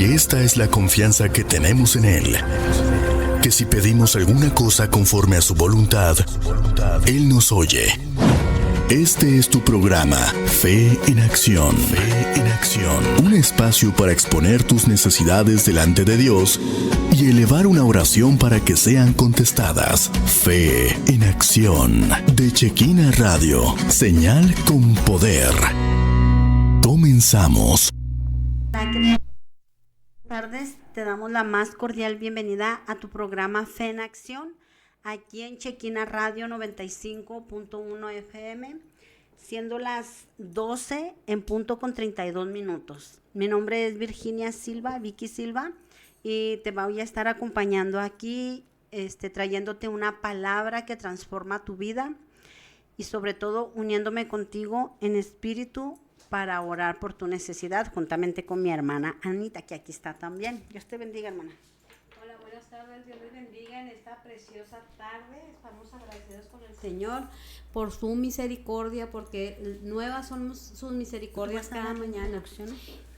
Y esta es la confianza que tenemos en Él, que si pedimos alguna cosa conforme a su voluntad, Él nos oye. Este es tu programa, Fe en Acción. Fe en Acción. Un espacio para exponer tus necesidades delante de Dios y elevar una oración para que sean contestadas. Fe en Acción. De Chequina Radio. Señal con poder. Comenzamos. Buenas tardes, te damos la más cordial bienvenida a tu programa Fe en Acción, aquí en Chequina Radio 95.1 FM, siendo las 12 en punto con 32 minutos. Mi nombre es Virginia Silva, Vicky Silva, y te voy a estar acompañando aquí, trayéndote una palabra que transforma tu vida y sobre todo uniéndome contigo en espíritu para orar por tu necesidad, juntamente con mi hermana Anita, que aquí está también. Dios te bendiga, hermana. Hola, buenas tardes. Dios les bendiga en esta preciosa tarde. Estamos agradecidos con el Señor por su misericordia, porque nuevas son sus misericordias cada mañana.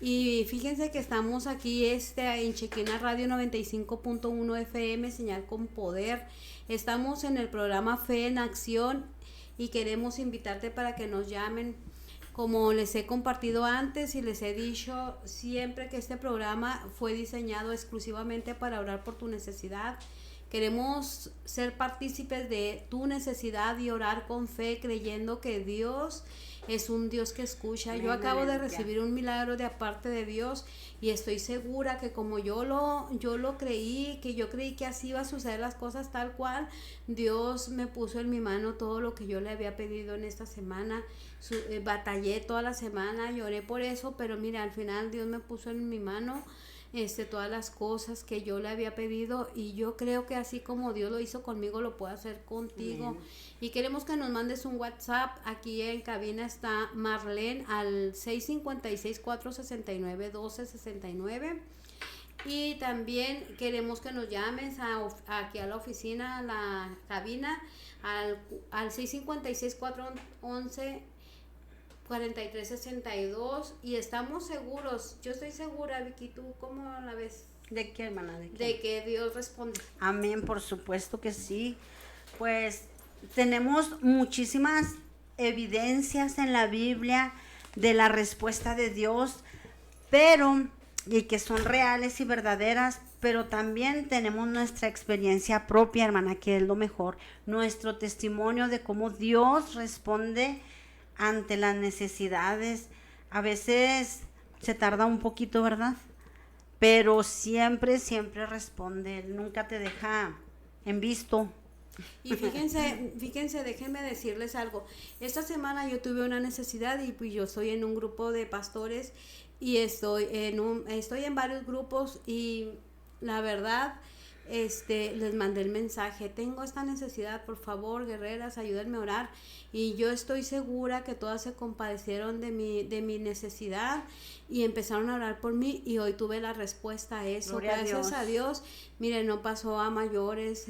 Y fíjense que estamos aquí en Chequina Radio 95.1 FM, señal con poder. Estamos en el programa Fe en Acción y queremos invitarte para que nos llamen. Como les he compartido antes y les he dicho siempre que este programa fue diseñado exclusivamente para orar por tu necesidad. Queremos ser partícipes de tu necesidad y orar con fe, creyendo que Dios es un Dios que escucha. Amén. Yo acabo de recibir un milagro de aparte de Dios y estoy segura que como yo lo creí, que yo creí que así iba a suceder las cosas tal cual, Dios me puso en mi mano todo lo que yo le había pedido en esta semana. Batallé toda la semana, lloré por eso, pero mira, al final Dios me puso en mi mano todas las cosas que yo le había pedido, y yo creo que así como Dios lo hizo conmigo, lo puede hacer contigo. Amén. Y queremos que nos mandes un WhatsApp. Aquí en cabina está Marlene al 656-469-1269. Y también queremos que nos llames aquí a la oficina, a la cabina, al 656-411 4362, y estamos seguros, yo estoy segura, Vicky, ¿tú cómo la ves? ¿De qué, hermana? De que Dios responde. Amén, por supuesto que sí. Pues tenemos muchísimas evidencias en la Biblia de la respuesta de Dios, y que son reales y verdaderas, pero también tenemos nuestra experiencia propia, hermana, que es lo mejor, nuestro testimonio de cómo Dios responde ante las necesidades. A veces se tarda un poquito, ¿verdad? Pero siempre responde. Él nunca te deja en visto. Y fíjense, déjenme decirles algo. Esta semana yo tuve una necesidad y pues yo estoy en un grupo de pastores y estoy en varios grupos, y la verdad les mandé el mensaje: tengo esta necesidad, por favor, guerreras, ayúdenme a orar. Y yo estoy segura que todas se compadecieron de mi necesidad y empezaron a orar por mí, y hoy tuve la respuesta a eso. Gloria gracias a Dios. Mire, no pasó a mayores,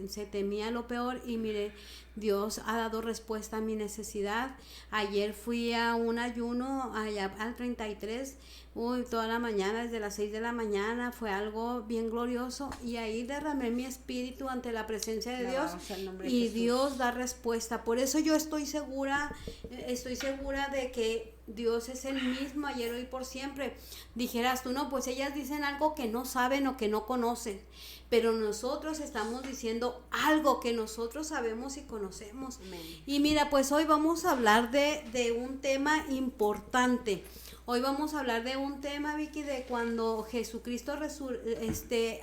se temía lo peor, y mire, Dios ha dado respuesta a mi necesidad. Ayer fui a un ayuno allá al 33, toda la mañana, desde las 6 de la mañana, fue algo bien glorioso, y ahí derramé mi espíritu ante la presencia de Dios, y Dios da respuesta. Por eso yo estoy segura de que Dios es el mismo ayer, hoy, por siempre. Dijeras tú, no, pues ellas dicen algo que no saben o que no conocen, pero nosotros estamos diciendo algo que nosotros sabemos y conocemos. Amén. Y mira, pues hoy vamos a hablar de un tema importante. Hoy vamos a hablar de un tema, Vicky, de cuando Jesucristo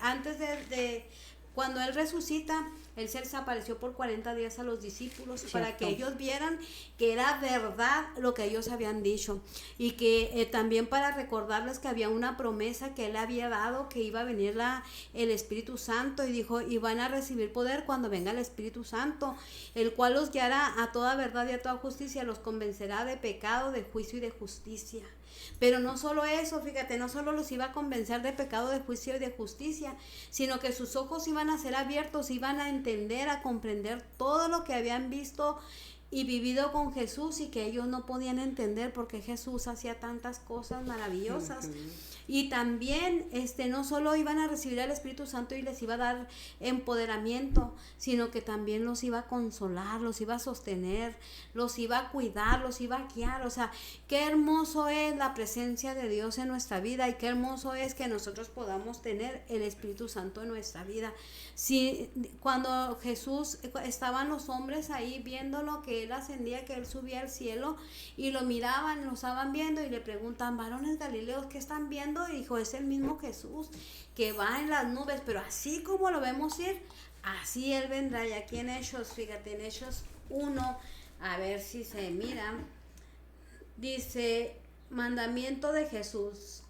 antes de cuando Él resucita, Él se les apareció por 40 días a los discípulos. ¿Cierto? Para que ellos vieran que era verdad lo que ellos habían dicho, y que también para recordarles que había una promesa que Él había dado, que iba a venir el Espíritu Santo, y dijo, y van a recibir poder cuando venga el Espíritu Santo, el cual los guiará a toda verdad y a toda justicia, los convencerá de pecado, de juicio y de justicia. Pero no solo eso, fíjate, no solo los iba a convencer de pecado, de juicio y de justicia, sino que sus ojos iban a ser abiertos, iban a entender, a comprender todo lo que habían visto y vivido con Jesús, y que ellos no podían entender por qué Jesús hacía tantas cosas maravillosas. Y también no solo iban a recibir al Espíritu Santo y les iba a dar empoderamiento, sino que también los iba a consolar, los iba a sostener, los iba a cuidar, los iba a guiar. O sea, qué hermoso es la presencia de Dios en nuestra vida, y qué hermoso es que nosotros podamos tener el Espíritu Santo en nuestra vida. Si cuando Jesús, estaban los hombres ahí viéndolo, que él ascendía, que él subía al cielo, y lo miraban, lo estaban viendo, y le preguntan: varones galileos, ¿qué están viendo? Y dijo: es el mismo Jesús que va en las nubes, pero así como lo vemos ir, así él vendrá. Y aquí en Hechos, fíjate, en Hechos 1, a ver si se mira, dice: mandamiento de Jesús.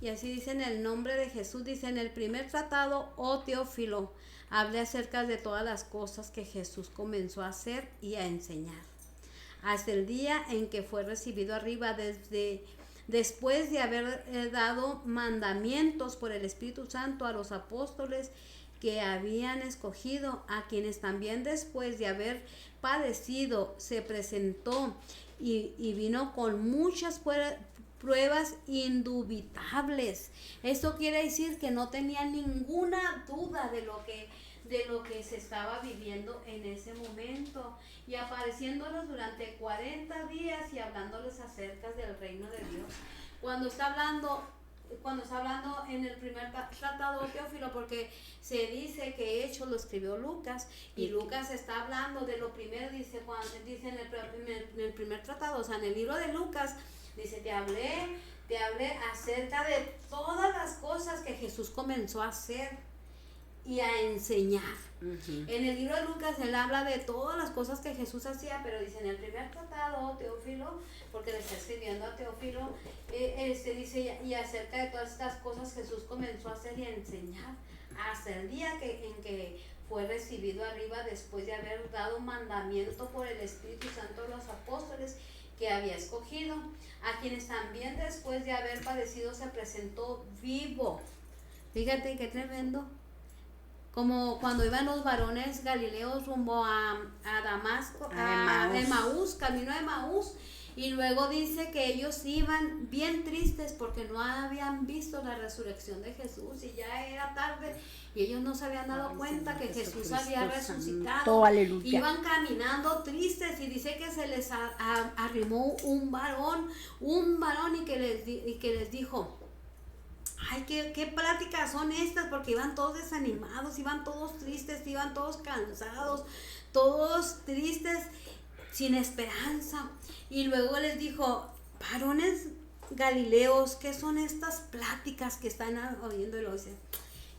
Y así dice: en el nombre de Jesús. Dice: en el primer tratado, oh Teófilo, hablé acerca de todas las cosas que Jesús comenzó a hacer y a enseñar, hasta el día en que fue recibido arriba, después de haber dado mandamientos por el Espíritu Santo a los apóstoles que habían escogido, a quienes también después de haber padecido se presentó y vino con muchas pruebas indubitables. Esto quiere decir que no tenía ninguna duda de lo que se estaba viviendo en ese momento, y apareciéndoles durante 40 días y hablándoles acerca del reino de Dios. Cuando está hablando en el primer tratado, Teófilo, porque se dice que Hechos lo escribió Lucas, y Lucas está hablando de lo primero, dice en el primer tratado, o sea, en el libro de Lucas, dice: te hablé acerca de todas las cosas que Jesús comenzó a hacer y a enseñar. En el libro de Lucas él habla de todas las cosas que Jesús hacía, pero dice en el primer tratado, Teófilo, porque le está escribiendo a Teófilo, dice: y acerca de todas estas cosas Jesús comenzó a hacer y a enseñar, hasta el día en que fue recibido arriba, después de haber dado mandamiento por el Espíritu Santo a los apóstoles que había escogido, a quienes también después de haber padecido se presentó vivo. Fíjate qué tremendo. Como cuando iban los varones galileos rumbo a Damasco, a Emaús, camino a Emaús, y luego dice que ellos iban bien tristes porque no habían visto la resurrección de Jesús, y ya era tarde y ellos no se habían dado cuenta que Jesús había resucitado. Aleluya. Iban caminando tristes, y dice que se les arrimó un varón y que les dijo: ay, qué pláticas son estas, porque iban todos desanimados, iban todos tristes, iban todos cansados, todos tristes, sin esperanza. Y luego les dijo: varones galileos, ¿qué son estas pláticas que están oyendo? Y lo dice: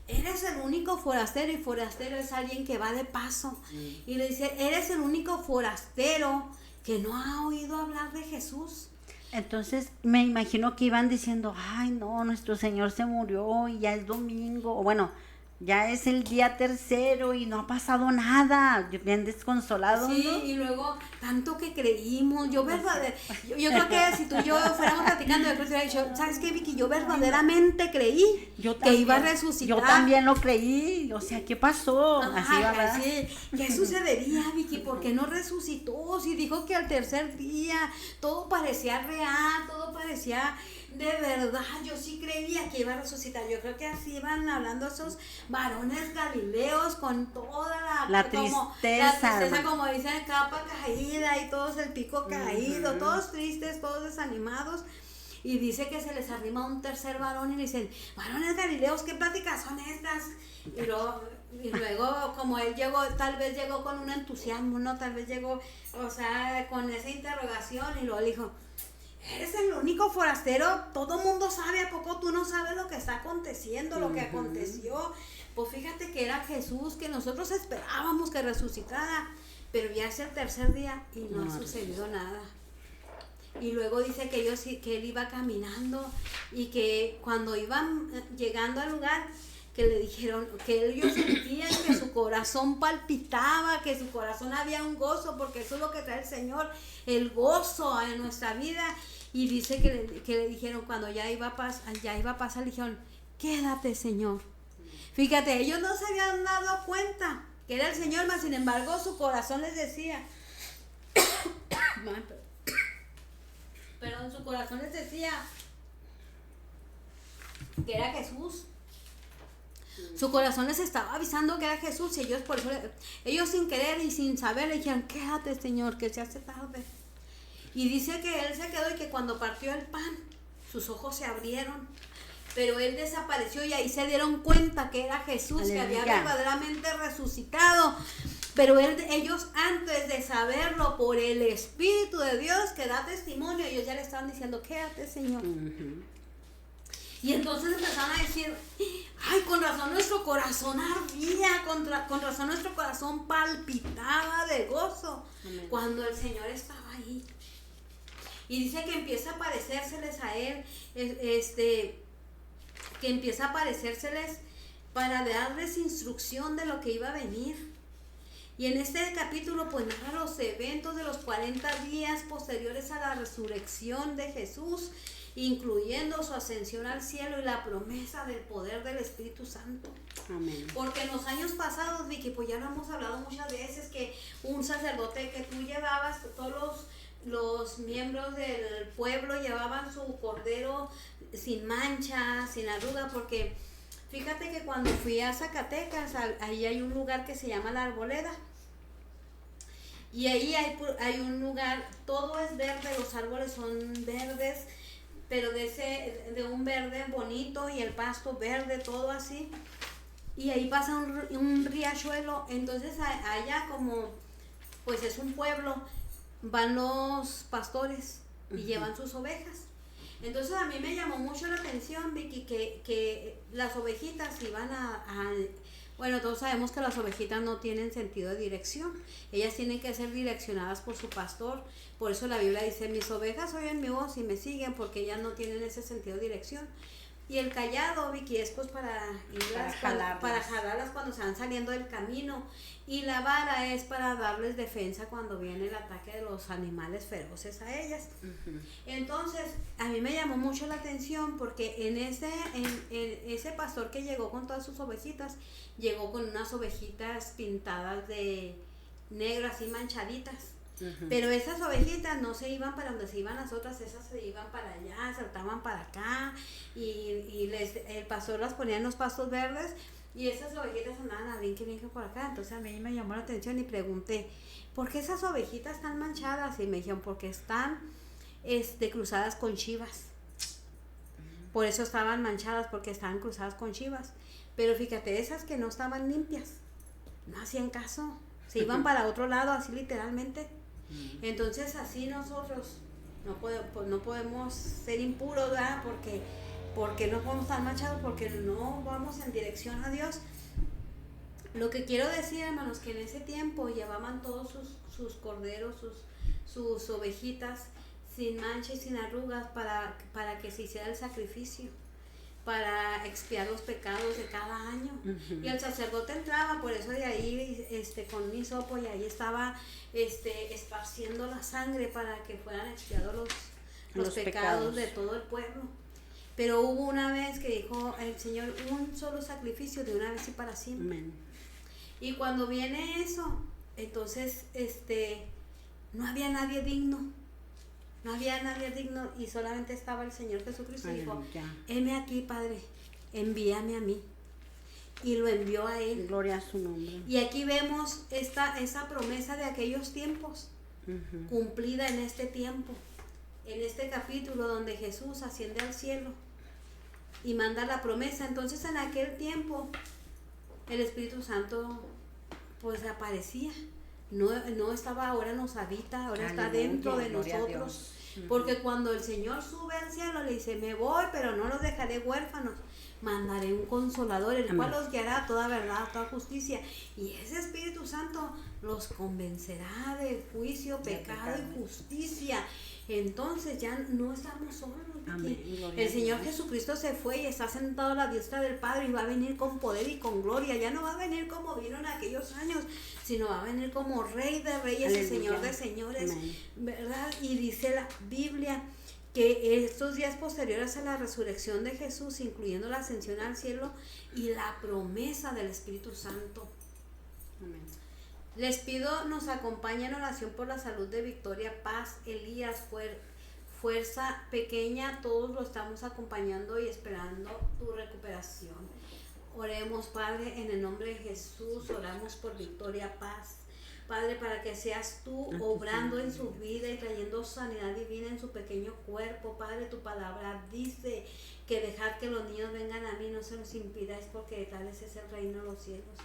eres el único forastero, y forastero es alguien que va de paso. Y le dice: eres el único forastero que no ha oído hablar de Jesús. Entonces me imagino que iban diciendo: ay, no, nuestro Señor se murió y ya es domingo, o bueno, ya es el día tercero y no ha pasado nada, bien desconsolado. Sí, ¿no? y luego tanto que creímos, yo creo que si tú y yo fuéramos platicando, yo creo que hubiera dicho: ¿sabes qué, Vicky? Yo verdaderamente creí que iba a resucitar. Yo también lo creí, o sea, ¿qué pasó? Así, ¿qué sucedería, Vicky? ¿Por qué no resucitó? Si dijo que al tercer día todo parecía real, todo parecía de verdad. Yo sí creía que iba a resucitar. Yo creo que así iban hablando esos varones galileos con toda la tristeza, como dicen, capa caída y todos el pico caído, todos tristes, todos desanimados. Y dice que se les arrima un tercer varón y le dicen: varones galileos, ¿qué pláticas son estas? Y luego como él tal vez llegó con un entusiasmo, ¿no? Tal vez llegó, o sea, con esa interrogación, y luego le dijo: eres el único forastero, todo mundo sabe, ¿a poco tú no sabes lo que está aconteciendo, lo que aconteció? Pues fíjate que era Jesús, que nosotros esperábamos que resucitara, pero ya es el tercer día y no ha sucedido nada. Y luego dice que él iba caminando, y que cuando iban llegando al lugar, que le dijeron que ellos sentían que su corazón palpitaba, que su corazón había un gozo, porque eso es lo que trae el Señor, el gozo en nuestra vida. Y dice que le dijeron, cuando ya iba a pasar, le dijeron: quédate, Señor. Fíjate, ellos no se habían dado cuenta que era el Señor, mas sin embargo su corazón les decía: pero en su corazón les decía que era Jesús. Su corazón les estaba avisando que era Jesús y ellos por eso, ellos sin querer y sin saber le dijeron, quédate Señor, que se hace tarde. Y dice que él se quedó y que cuando partió el pan, sus ojos se abrieron, pero él desapareció y ahí se dieron cuenta que era Jesús, aleluya, que había verdaderamente resucitado. Pero ellos antes de saberlo por el Espíritu de Dios que da testimonio, ellos ya le estaban diciendo, quédate Señor. Y entonces empezaron a decir, ay, con razón nuestro corazón ardía, con razón nuestro corazón palpitaba de gozo. Amén. Cuando el Señor estaba ahí. Y dice que empieza a parecérseles a él, que empieza a parecérseles para darles instrucción de lo que iba a venir. Y en este capítulo pues narra los eventos de los 40 días posteriores a la resurrección de Jesús, incluyendo su ascensión al cielo y la promesa del poder del Espíritu Santo. Amén. Porque en los años pasados, Vicky, pues ya lo hemos hablado muchas veces, que un sacerdote que tú llevabas, todos los miembros del pueblo llevaban su cordero sin mancha, sin arruga, porque fíjate que cuando fui a Zacatecas, ahí hay un lugar que se llama La Arboleda. Y ahí hay un lugar, todo es verde, los árboles son verdes, pero de un verde bonito y el pasto verde, todo así. Y ahí pasa un riachuelo, entonces allá como pues es un pueblo, van los pastores y llevan sus ovejas. Entonces a mí me llamó mucho la atención, Vicky, que las ovejitas iban bueno, todos sabemos que las ovejitas no tienen sentido de dirección. Ellas tienen que ser direccionadas por su pastor. Por eso la Biblia dice, mis ovejas oyen mi voz y me siguen, porque ellas no tienen ese sentido de dirección. Y el cayado, Vicky, es pues para jalarlas cuando se van saliendo del camino. Y la vara es para darles defensa cuando viene el ataque de los animales feroces a ellas. Entonces, a mí me llamó mucho la atención porque en ese pastor que llegó con todas sus ovejitas, llegó con unas ovejitas pintadas de negro, así manchaditas. Pero esas ovejitas no se iban para donde se iban las otras, esas se iban para allá, saltaban para acá y el pastor las ponía en los pastos verdes y esas ovejitas andaban a brinque por acá. Entonces a mí me llamó la atención y pregunté, ¿por qué esas ovejitas están manchadas? Y me dijeron, porque están cruzadas con chivas. Por eso estaban manchadas, porque estaban cruzadas con chivas. Pero fíjate, esas que no estaban limpias, no hacían caso, se iban para otro lado, así literalmente. Entonces así nosotros no podemos ser impuros, ¿verdad? Porque no podemos estar manchados, porque no vamos en dirección a Dios. Lo que quiero decir, hermanos, que en ese tiempo llevaban todos sus corderos, sus ovejitas sin mancha y sin arrugas para que se hiciera el sacrificio, para expiar los pecados de cada año. Y el sacerdote entraba, por eso de ahí con un hisopo, y ahí estaba esparciendo la sangre para que fueran expiados los pecados de todo el pueblo. Pero hubo una vez que dijo el Señor, un solo sacrificio de una vez y para siempre. Amén. Y cuando viene eso, entonces no había nadie digno. No había nadie digno y solamente estaba el Señor Jesucristo. Y dijo, heme aquí, Padre, envíame a mí. Y lo envió a él. Gloria a su nombre. Y aquí vemos esa promesa de aquellos tiempos, cumplida en este tiempo, en este capítulo donde Jesús asciende al cielo y manda la promesa. Entonces en aquel tiempo el Espíritu Santo pues aparecía. No estaba, ahora nos habita, ahora está dentro de nosotros. Porque cuando el Señor sube al cielo, le dice, me voy, pero no los dejaré huérfanos. Mandaré un consolador, el cual los guiará a toda verdad, a toda justicia. Y ese Espíritu Santo los convencerá de juicio, pecado y justicia. Entonces ya no estamos solos. El Señor Jesucristo se fue y está sentado a la diestra del Padre y va a venir con poder y con gloria. Ya no va a venir como vino en aquellos años, sino va a venir como Rey de Reyes y Señor de Señores. Amén. ¿Verdad? Y dice la Biblia que estos días posteriores a la resurrección de Jesús, incluyendo la ascensión al cielo y la promesa del Espíritu Santo. Amén. Les pido nos acompañen en oración por la salud de Victoria Paz, Elías, Fuerza Pequeña, todos lo estamos acompañando y esperando tu recuperación. Oremos, Padre, en el nombre de Jesús, oramos por Victoria Paz. Padre, para que seas tú obrando en su vida y trayendo sanidad divina en su pequeño cuerpo. Padre, tu palabra dice que dejad que los niños vengan a mí, no se los impidáis, porque de tales es el reino de los cielos.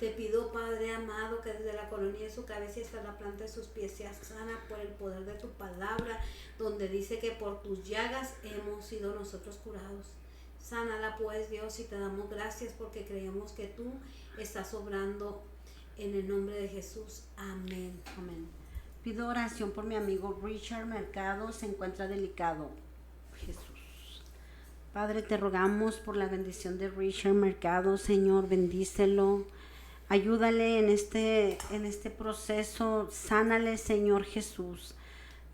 Te pido, Padre amado, que desde la colonia de su cabeza hasta la planta de sus pies seas sana por el poder de tu palabra, donde dice que por tus llagas hemos sido nosotros curados. Sánala pues, Dios, y te damos gracias porque creemos que tú estás obrando en el nombre de Jesús. Amén. Amén. Pido oración por mi amigo Richard Mercado, se encuentra delicado. Jesús. Padre, te rogamos por la bendición de Richard Mercado, Señor, bendícelo. Ayúdale en este proceso, sánale, Señor Jesús.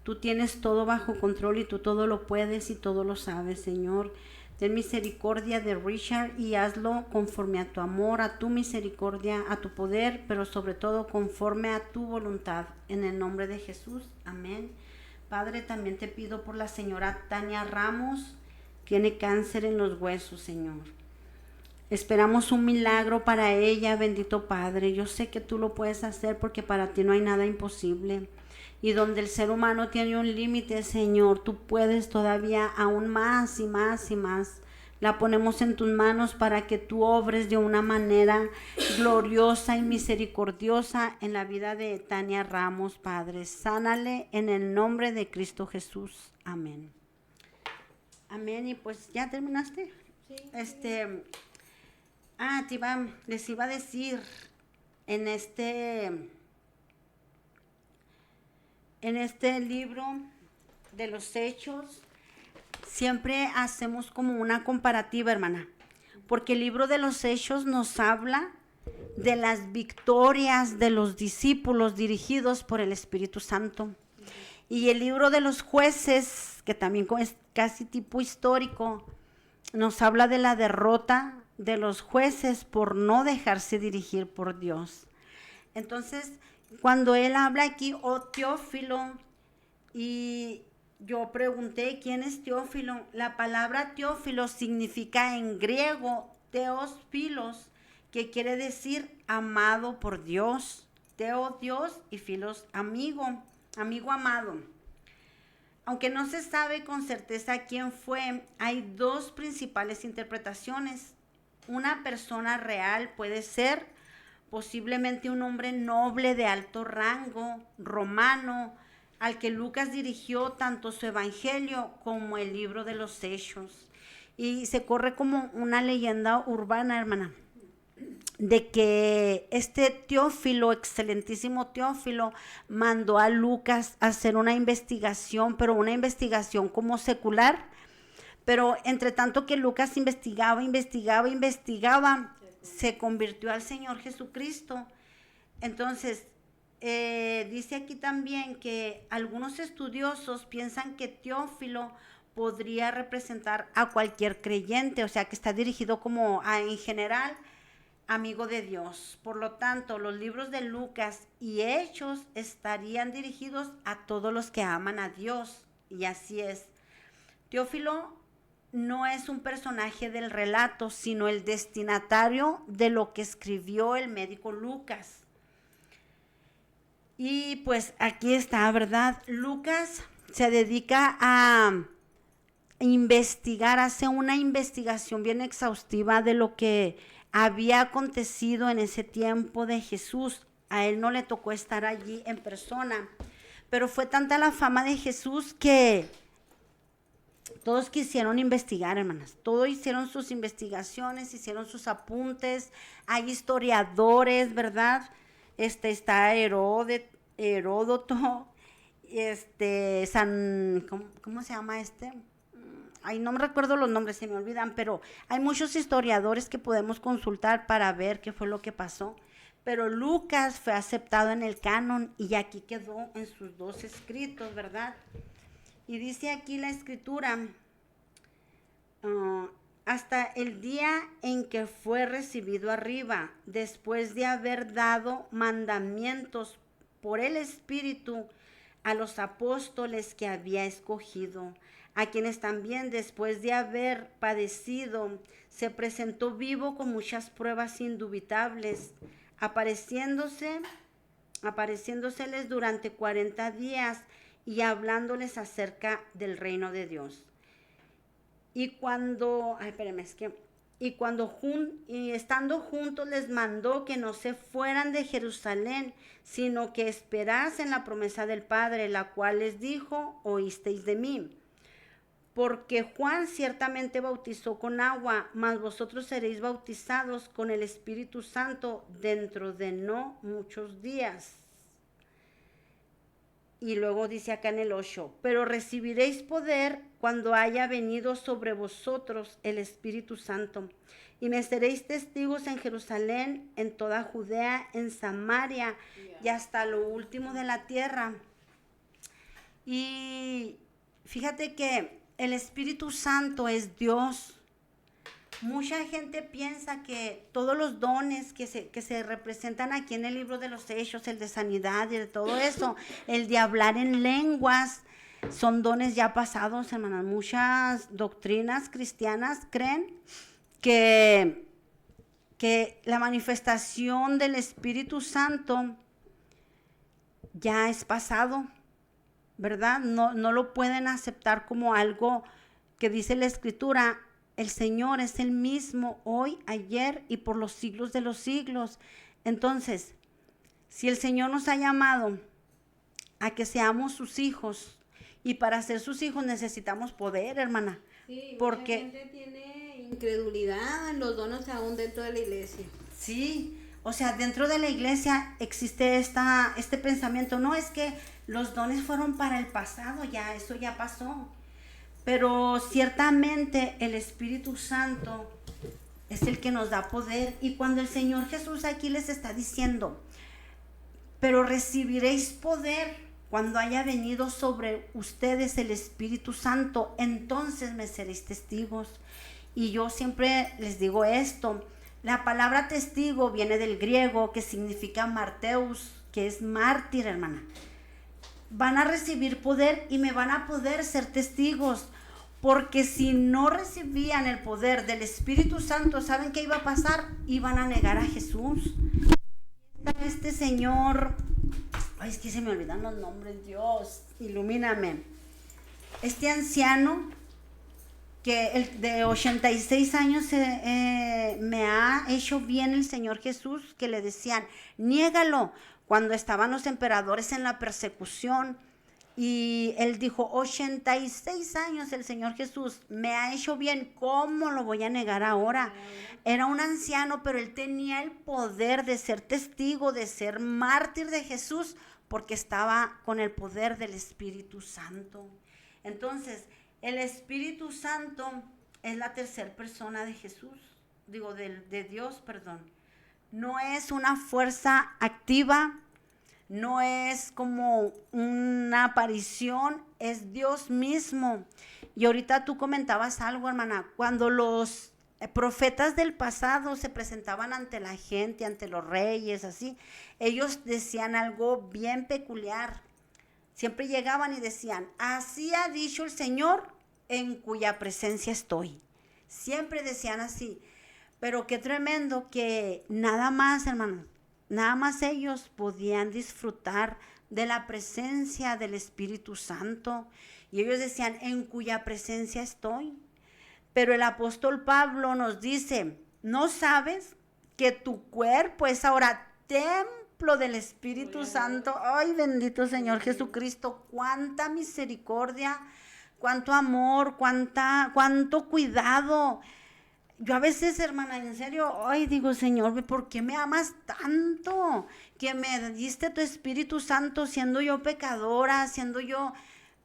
Tú tienes todo bajo control y tú todo lo puedes y todo lo sabes, Señor. Ten misericordia de Richard y hazlo conforme a tu amor, a tu misericordia, a tu poder, pero sobre todo conforme a tu voluntad. En el nombre de Jesús, amén. Padre, también te pido por la señora Tania Ramos, tiene cáncer en los huesos, Señor. Esperamos un milagro para ella, bendito Padre. Yo sé que tú lo puedes hacer porque para ti no hay nada imposible. Y donde el ser humano tiene un límite, Señor, tú puedes todavía aún más y más y más. La ponemos en tus manos para que tú obres de una manera gloriosa y misericordiosa en la vida de Tania Ramos, Padre. Sánale en el nombre de Cristo Jesús. Amén. Amén. Y pues, ¿ya terminaste? Sí. Les iba a decir, en este libro de los Hechos, siempre hacemos como una comparativa, hermana, porque el libro de los Hechos nos habla de las victorias de los discípulos dirigidos por el Espíritu Santo. Y el libro de los Jueces, que también es casi tipo histórico, nos habla de la derrota de los jueces por no dejarse dirigir por Dios. Entonces, cuando él habla aquí, Teófilo, y yo pregunté, ¿quién es Teófilo? La palabra Teófilo significa en griego Theos Philos, que quiere decir amado por Dios. Teo, Dios, y Philos, amigo amado. Aunque no se sabe con certeza quién fue, hay dos principales interpretaciones. Una persona real puede ser posiblemente un hombre noble de alto rango, romano, al que Lucas dirigió tanto su evangelio como el libro de los Hechos. Y se corre como una leyenda urbana, hermana, de que este Teófilo, excelentísimo Teófilo, mandó a Lucas a hacer una investigación, pero una investigación como secular. Pero entre tanto que Lucas investigaba, se convirtió al Señor Jesucristo. Entonces, dice aquí también que algunos estudiosos piensan que Teófilo podría representar a cualquier creyente, o sea, que está dirigido como en general, amigo de Dios. Por lo tanto, los libros de Lucas y Hechos estarían dirigidos a todos los que aman a Dios, y así es. Teófilo no es un personaje del relato, sino el destinatario de lo que escribió el médico Lucas. Y pues aquí está, ¿verdad? Lucas se dedica a investigar, hace una investigación bien exhaustiva de lo que había acontecido en ese tiempo de Jesús. A él no le tocó estar allí en persona, pero fue tanta la fama de Jesús que todos quisieron investigar, hermanas. Todos hicieron sus investigaciones, hicieron sus apuntes. Hay historiadores, ¿verdad? Está Heródoto, ¿cómo se llama este? Ay, no me recuerdo los nombres, se me olvidan, pero hay muchos historiadores que podemos consultar para ver qué fue lo que pasó. Pero Lucas fue aceptado en el canon y aquí quedó en sus dos escritos, ¿verdad? Y dice aquí la escritura, hasta el día en que fue recibido arriba, después de haber dado mandamientos por el Espíritu a los apóstoles que había escogido, a quienes también después de haber padecido, se presentó vivo con muchas pruebas indubitables, apareciéndoseles durante 40 días y hablándoles acerca del reino de Dios. Y estando juntos les mandó que no se fueran de Jerusalén, sino que esperasen la promesa del Padre, la cual les dijo: oísteis de mí. Porque Juan ciertamente bautizó con agua, mas vosotros seréis bautizados con el Espíritu Santo dentro de no muchos días. Y luego dice acá en el 8, pero recibiréis poder cuando haya venido sobre vosotros el Espíritu Santo. Y me seréis testigos en Jerusalén, en toda Judea, en Samaria y hasta lo último de la tierra. Y fíjate que el Espíritu Santo es Dios. Mucha gente piensa que todos los dones que se representan aquí en el libro de los Hechos, el de sanidad y de todo eso, el de hablar en lenguas, son dones ya pasados, hermanas. Muchas doctrinas cristianas creen que la manifestación del Espíritu Santo ya es pasado, ¿verdad? No lo pueden aceptar como algo que dice la Escritura. El Señor es el mismo hoy, ayer y por los siglos de los siglos. Entonces, si el Señor nos ha llamado a que seamos sus hijos, y para ser sus hijos necesitamos poder, hermana. Sí, porque mucha gente tiene incredulidad en los dones aún dentro de la iglesia. Sí, o sea, dentro de la iglesia existe este pensamiento. No, es que los dones fueron para el pasado, ya, eso ya pasó. Pero ciertamente el Espíritu Santo es el que nos da poder. Y cuando el Señor Jesús aquí les está diciendo, pero recibiréis poder cuando haya venido sobre ustedes el Espíritu Santo, entonces me seréis testigos. Y yo siempre les digo esto, la palabra testigo viene del griego que significa marteus, que es mártir, hermana. Van a recibir poder y me van a poder ser testigos, porque si no recibían el poder del Espíritu Santo, ¿saben qué iba a pasar? Iban a negar a Jesús. Este señor, ay, es que se me olvidan los nombres, Dios, ilumíname. Este anciano, que de 86 años me ha hecho bien el Señor Jesús, que le decían, niégalo, cuando estaban los emperadores en la persecución, y él dijo, 86 años el Señor Jesús me ha hecho bien, ¿cómo lo voy a negar ahora? Era un anciano, pero él tenía el poder de ser testigo, de ser mártir de Jesús, porque estaba con el poder del Espíritu Santo. Entonces, el Espíritu Santo es la tercera persona de Jesús, de Dios, perdón. No es una fuerza activa, no es como una aparición, es Dios mismo. Y ahorita tú comentabas algo, hermana, cuando los profetas del pasado se presentaban ante la gente, ante los reyes, así, ellos decían algo bien peculiar. Siempre llegaban y decían, así ha dicho el Señor en cuya presencia estoy. Siempre decían así. Pero qué tremendo que nada más, hermanos, nada más ellos podían disfrutar de la presencia del Espíritu Santo. Y ellos decían, en cuya presencia estoy. Pero el apóstol Pablo nos dice, ¿no sabes que tu cuerpo es ahora templo del Espíritu Santo? Ay, bendito Señor Jesucristo, cuánta misericordia, cuánto amor, cuánto cuidado. Yo a veces, hermana, en serio, ay, digo, Señor, ¿por qué me amas tanto? Que me diste tu Espíritu Santo siendo yo pecadora, siendo yo,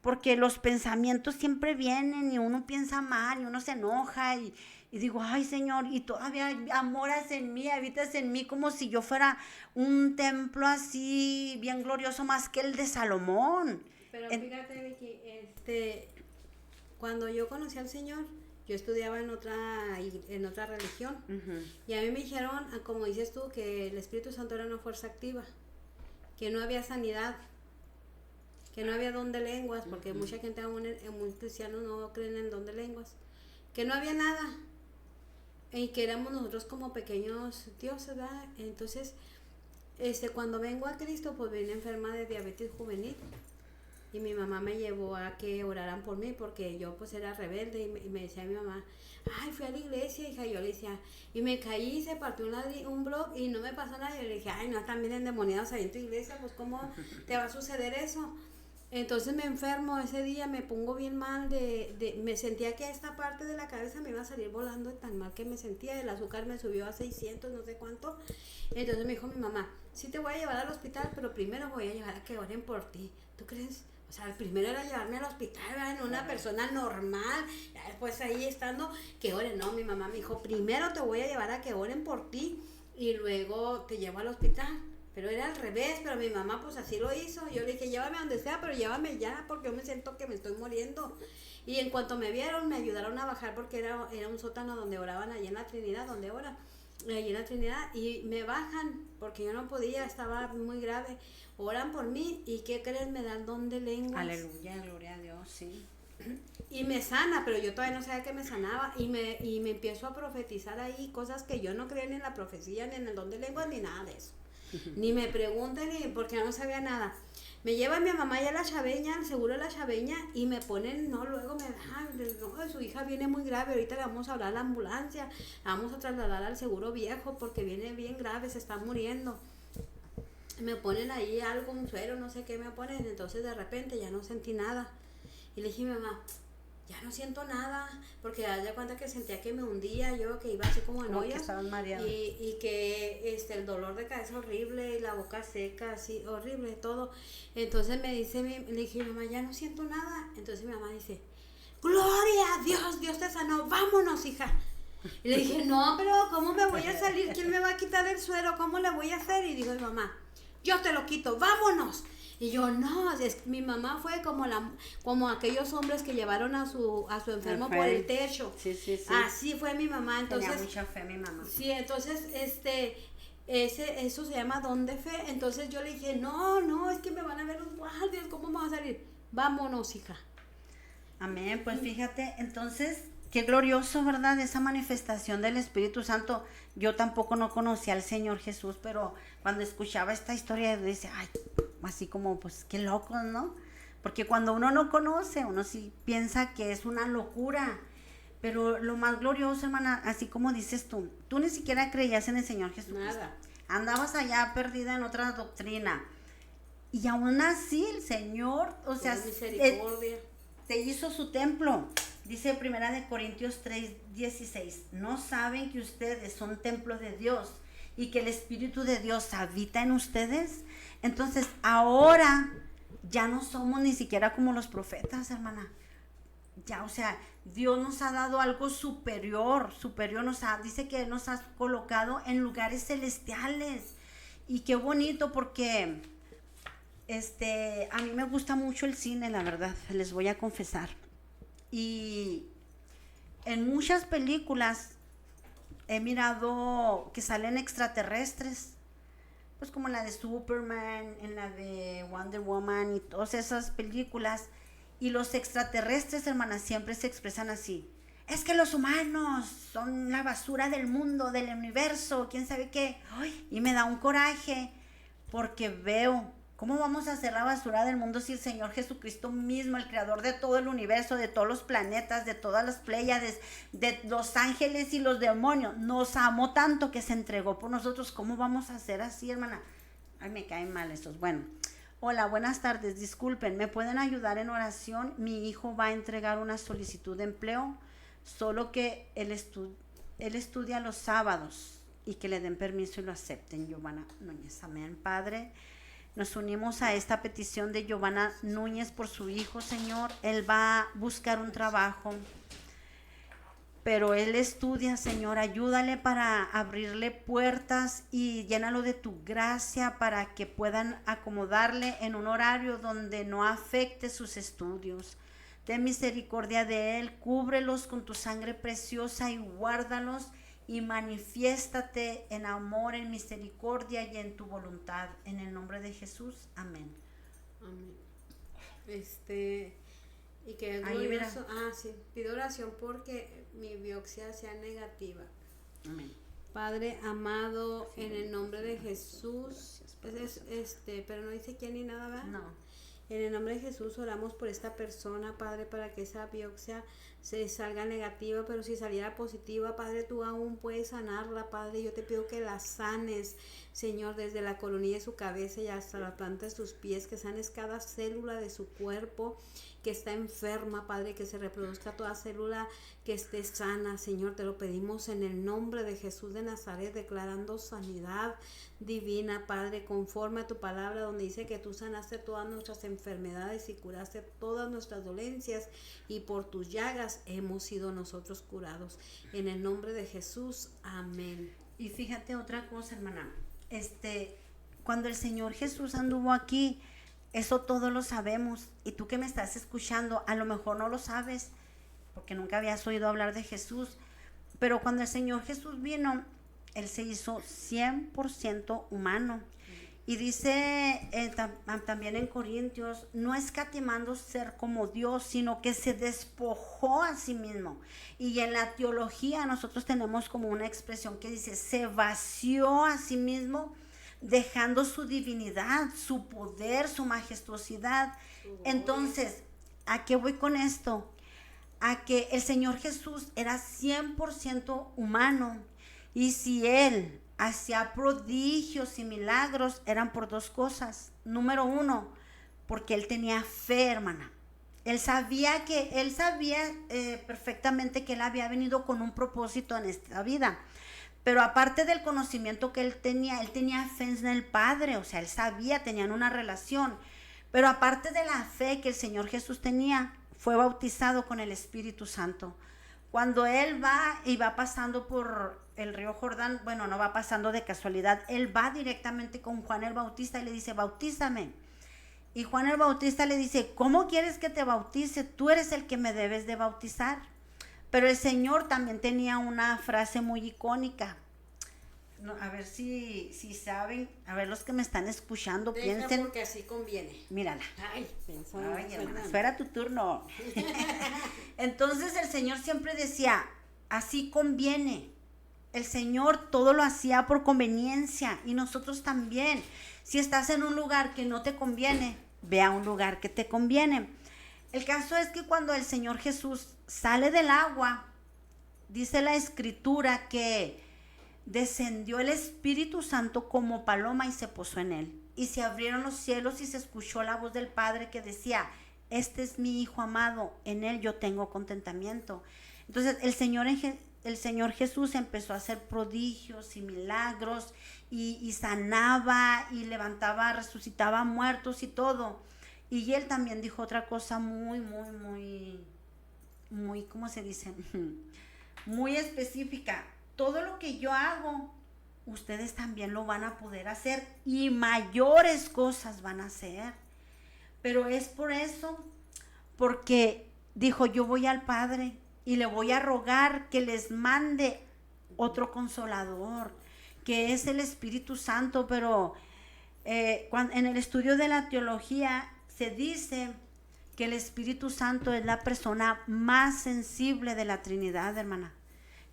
porque los pensamientos siempre vienen y uno piensa mal y uno se enoja y digo, ay, Señor, y todavía amoras en mí, habitas en mí como si yo fuera un templo así bien glorioso más que el de Salomón. Pero fíjate, Vicky, cuando yo conocí al Señor, Yo estudiaba en otra religión. Ujú. Y a mí me dijeron, como dices tú, que el Espíritu Santo era una fuerza activa, que no había sanidad, que no había don de lenguas, porque mucha gente, aún muchos cristianos no creen en don de lenguas, que no había nada, y que éramos nosotros como pequeños dioses, ¿verdad? Entonces, cuando vengo a Cristo, pues vine enferma de diabetes juvenil. Y mi mamá me llevó a que oraran por mí porque yo pues era rebelde y me decía mi mamá, ay, fui a la iglesia, hija, y yo le decía, y me caí, se partió un blog y no me pasó nada. Y yo le dije, ay, no, también endemoniados ahí en tu iglesia, pues cómo te va a suceder eso. Entonces me enfermo ese día, me pongo bien mal, me sentía que esta parte de la cabeza me iba a salir volando de tan mal que me sentía, el azúcar me subió a 600, no sé cuánto. Entonces me dijo mi mamá, sí te voy a llevar al hospital, pero primero voy a llevar a que oren por ti. ¿Tú crees? O sea, el primero era llevarme al hospital, ¿verdad? En una persona normal, ya después ahí estando, que oren. No, mi mamá me dijo, primero te voy a llevar a que oren por ti y luego te llevo al hospital. Pero era al revés, pero mi mamá pues así lo hizo. Yo le dije, llévame a donde sea, pero llévame ya, porque yo me siento que me estoy muriendo. Y en cuanto me vieron, me ayudaron a bajar, porque era un sótano donde oraban allí en la Trinidad, donde oran, allí en la Trinidad, y me bajan, porque yo no podía, estaba muy grave. Oran por mí, y ¿qué crees? Me dan don de lenguas. Aleluya, gloria a Dios, sí. Y me sana, pero yo todavía no sabía que me sanaba, y me empiezo a profetizar ahí cosas que yo no creía ni en la profecía, ni en el don de lenguas, ni nada de eso. Ni me pregunten, ni porque no sabía nada. Me lleva mi mamá ya a la Chaveña, al seguro de la Chaveña, y me ponen, luego me dejan, su hija viene muy grave, ahorita le vamos a hablar a la ambulancia, la vamos a trasladar al seguro viejo porque viene bien grave, se está muriendo. Me ponen ahí algo, un suero, no sé qué me ponen, entonces de repente ya no sentí nada. Y le dije a mi mamá, ya no siento nada, porque haz de cuenta que sentía que me hundía, yo que iba así como en olla, y que el dolor de cabeza horrible, y la boca seca, así horrible, todo. Entonces le dije a mi mamá, ya no siento nada. Entonces mi mamá dice, gloria a Dios, Dios te sanó, vámonos, hija. Y le dije, no, pero ¿cómo me voy a salir? ¿Quién me va a quitar el suero? ¿Cómo le voy a hacer? Y digo mi mamá, yo te lo quito, vámonos. Y yo, no, mi mamá fue como aquellos hombres que llevaron a su enfermo por el techo. Sí, sí, sí. Así fue mi mamá. Entonces, tenía mucha fe mi mamá. Sí, entonces, eso se llama don de fe. Entonces yo le dije, no, es que me van a ver los guardias, ¿cómo me va a salir? Vámonos, hija. Amén, pues fíjate, entonces, qué glorioso, ¿verdad? Esa manifestación del Espíritu Santo. Yo tampoco no conocía al Señor Jesús, pero cuando escuchaba esta historia, dice, ay, así como, pues, qué locos, ¿no? Porque cuando uno no conoce, uno sí piensa que es una locura. Pero lo más glorioso, hermana, así como dices tú ni siquiera creías en el Señor Jesucristo. Nada. Andabas allá perdida en otra doctrina. Y aún así el Señor, o sea, misericordia. te hizo su templo. Dice 1 Corintios 3:16, ¿no saben que ustedes son templo de Dios y que el Espíritu de Dios habita en ustedes? Entonces, ahora ya no somos ni siquiera como los profetas, hermana. Ya, o sea, Dios nos ha dado algo superior, dice que nos ha colocado en lugares celestiales. Y qué bonito porque a mí me gusta mucho el cine, la verdad, les voy a confesar. Y en muchas películas he mirado que salen extraterrestres, pues como la de Superman, en la de Wonder Woman y todas esas películas. Y los extraterrestres, hermanas, siempre se expresan así. Es que los humanos son la basura del mundo, del universo, quién sabe qué. Ay, y me da un coraje porque veo cómo vamos a hacer la basura del mundo si el Señor Jesucristo mismo, el creador de todo el universo, de todos los planetas, de todas las pléyades, de los ángeles y los demonios, nos amó tanto que se entregó por nosotros. ¿Cómo vamos a hacer así, hermana? Ay, me caen mal estos. Bueno, hola, buenas tardes, disculpen, ¿me pueden ayudar en oración? Mi hijo va a entregar una solicitud de empleo, solo que él estudia los sábados y que le den permiso y lo acepten. Giovanna Núñez, amén, Padre. Nos unimos a esta petición de Giovanna Núñez por su hijo, Señor. Él va a buscar un trabajo, pero él estudia, Señor. Ayúdale para abrirle puertas y llénalo de tu gracia para que puedan acomodarle en un horario donde no afecte sus estudios. ten misericordia de él, cúbrelos con tu sangre preciosa y guárdalos y manifiéstate en amor, en misericordia y en tu voluntad. En el nombre de Jesús, amén. Amén. Y que Ahí, glorioso, sí, pido oración porque mi biopsia sea negativa. Amén. Padre amado, en el nombre de Jesús, pero no dice quién ni nada, ¿verdad? No. En el nombre de Jesús oramos por esta persona, Padre, para que esa biopsia se salga negativa, pero si saliera positiva, Padre, tú aún puedes sanarla, Padre. Yo te pido que la sanes, Señor, desde la coronilla de su cabeza y hasta la planta de sus pies, que sanes cada célula de su cuerpo que está enferma, Padre, que se reproduzca toda célula que esté sana, Señor. Te lo pedimos en el nombre de Jesús de Nazaret, declarando sanidad divina, Padre, conforme a tu palabra, donde dice que tú sanaste todas nuestras enfermedades y curaste todas nuestras dolencias, y por tus llagas hemos sido nosotros curados. En el nombre de Jesús, amén. Y fíjate otra cosa, hermana. Cuando el Señor Jesús anduvo aquí, eso todos lo sabemos. Y tú que me estás escuchando, a lo mejor no lo sabes, porque nunca habías oído hablar de Jesús. Pero cuando el Señor Jesús vino, Él se hizo 100% humano. Y dice también en Corintios, no escatimando ser como Dios, sino que se despojó a sí mismo. Y en la teología nosotros tenemos como una expresión que dice, se vació a sí mismo, dejando su divinidad, su poder, su majestuosidad. Entonces, ¿a qué voy con esto? A que el Señor Jesús era 100% humano. Y si Él hacía prodigios y milagros, eran por dos cosas. Número uno, porque Él tenía fe, hermana. Él sabía perfectamente que Él había venido con un propósito en esta vida. Pero aparte del conocimiento que Él tenía fe en el Padre. O sea, Él sabía, tenían una relación. Pero aparte de la fe que el Señor Jesús tenía, fue bautizado con el Espíritu Santo. Cuando Él va y va pasando por el río Jordán, bueno, no va pasando de casualidad, Él va directamente con Juan el Bautista y le dice, bautízame. Y Juan el Bautista le dice, ¿cómo quieres que te bautice? Tú eres el que me debes de bautizar. Pero el Señor también tenía una frase muy icónica. No, a ver si saben, a ver los que me están escuchando, piensen. Porque así conviene. Mírala. Ay, hermana, espera tu turno. Entonces el Señor siempre decía, así conviene. El Señor todo lo hacía por conveniencia, y nosotros también. Si estás en un lugar que no te conviene, ve a un lugar que te conviene. El caso es que cuando el Señor Jesús sale del agua, dice la Escritura que descendió el Espíritu Santo como paloma y se posó en él. Y se abrieron los cielos y se escuchó la voz del Padre que decía, este es mi Hijo amado, en él yo tengo contentamiento. Entonces el Señor Jesús empezó a hacer prodigios y milagros y sanaba y levantaba, resucitaba muertos y todo. Y Él también dijo otra cosa muy, ¿cómo se dice? Muy específica. Todo lo que yo hago, ustedes también lo van a poder hacer y mayores cosas van a hacer. Pero es por eso, porque dijo, yo voy al Padre y le voy a rogar que les mande otro consolador, que es el Espíritu Santo. Pero en el estudio de la teología se dice que el Espíritu Santo es la persona más sensible de la Trinidad, hermana.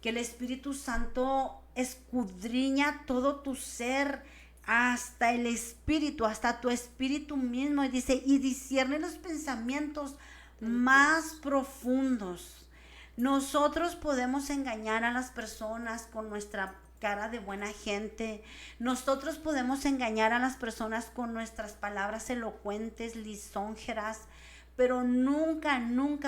Que el Espíritu Santo escudriña todo tu ser, hasta el espíritu, hasta tu espíritu mismo, y dice, y discierne los pensamientos más profundos. Nosotros podemos engañar a las personas con nuestra cara de buena gente. Nosotros podemos engañar a las personas con nuestras palabras elocuentes, lisonjeras, pero nunca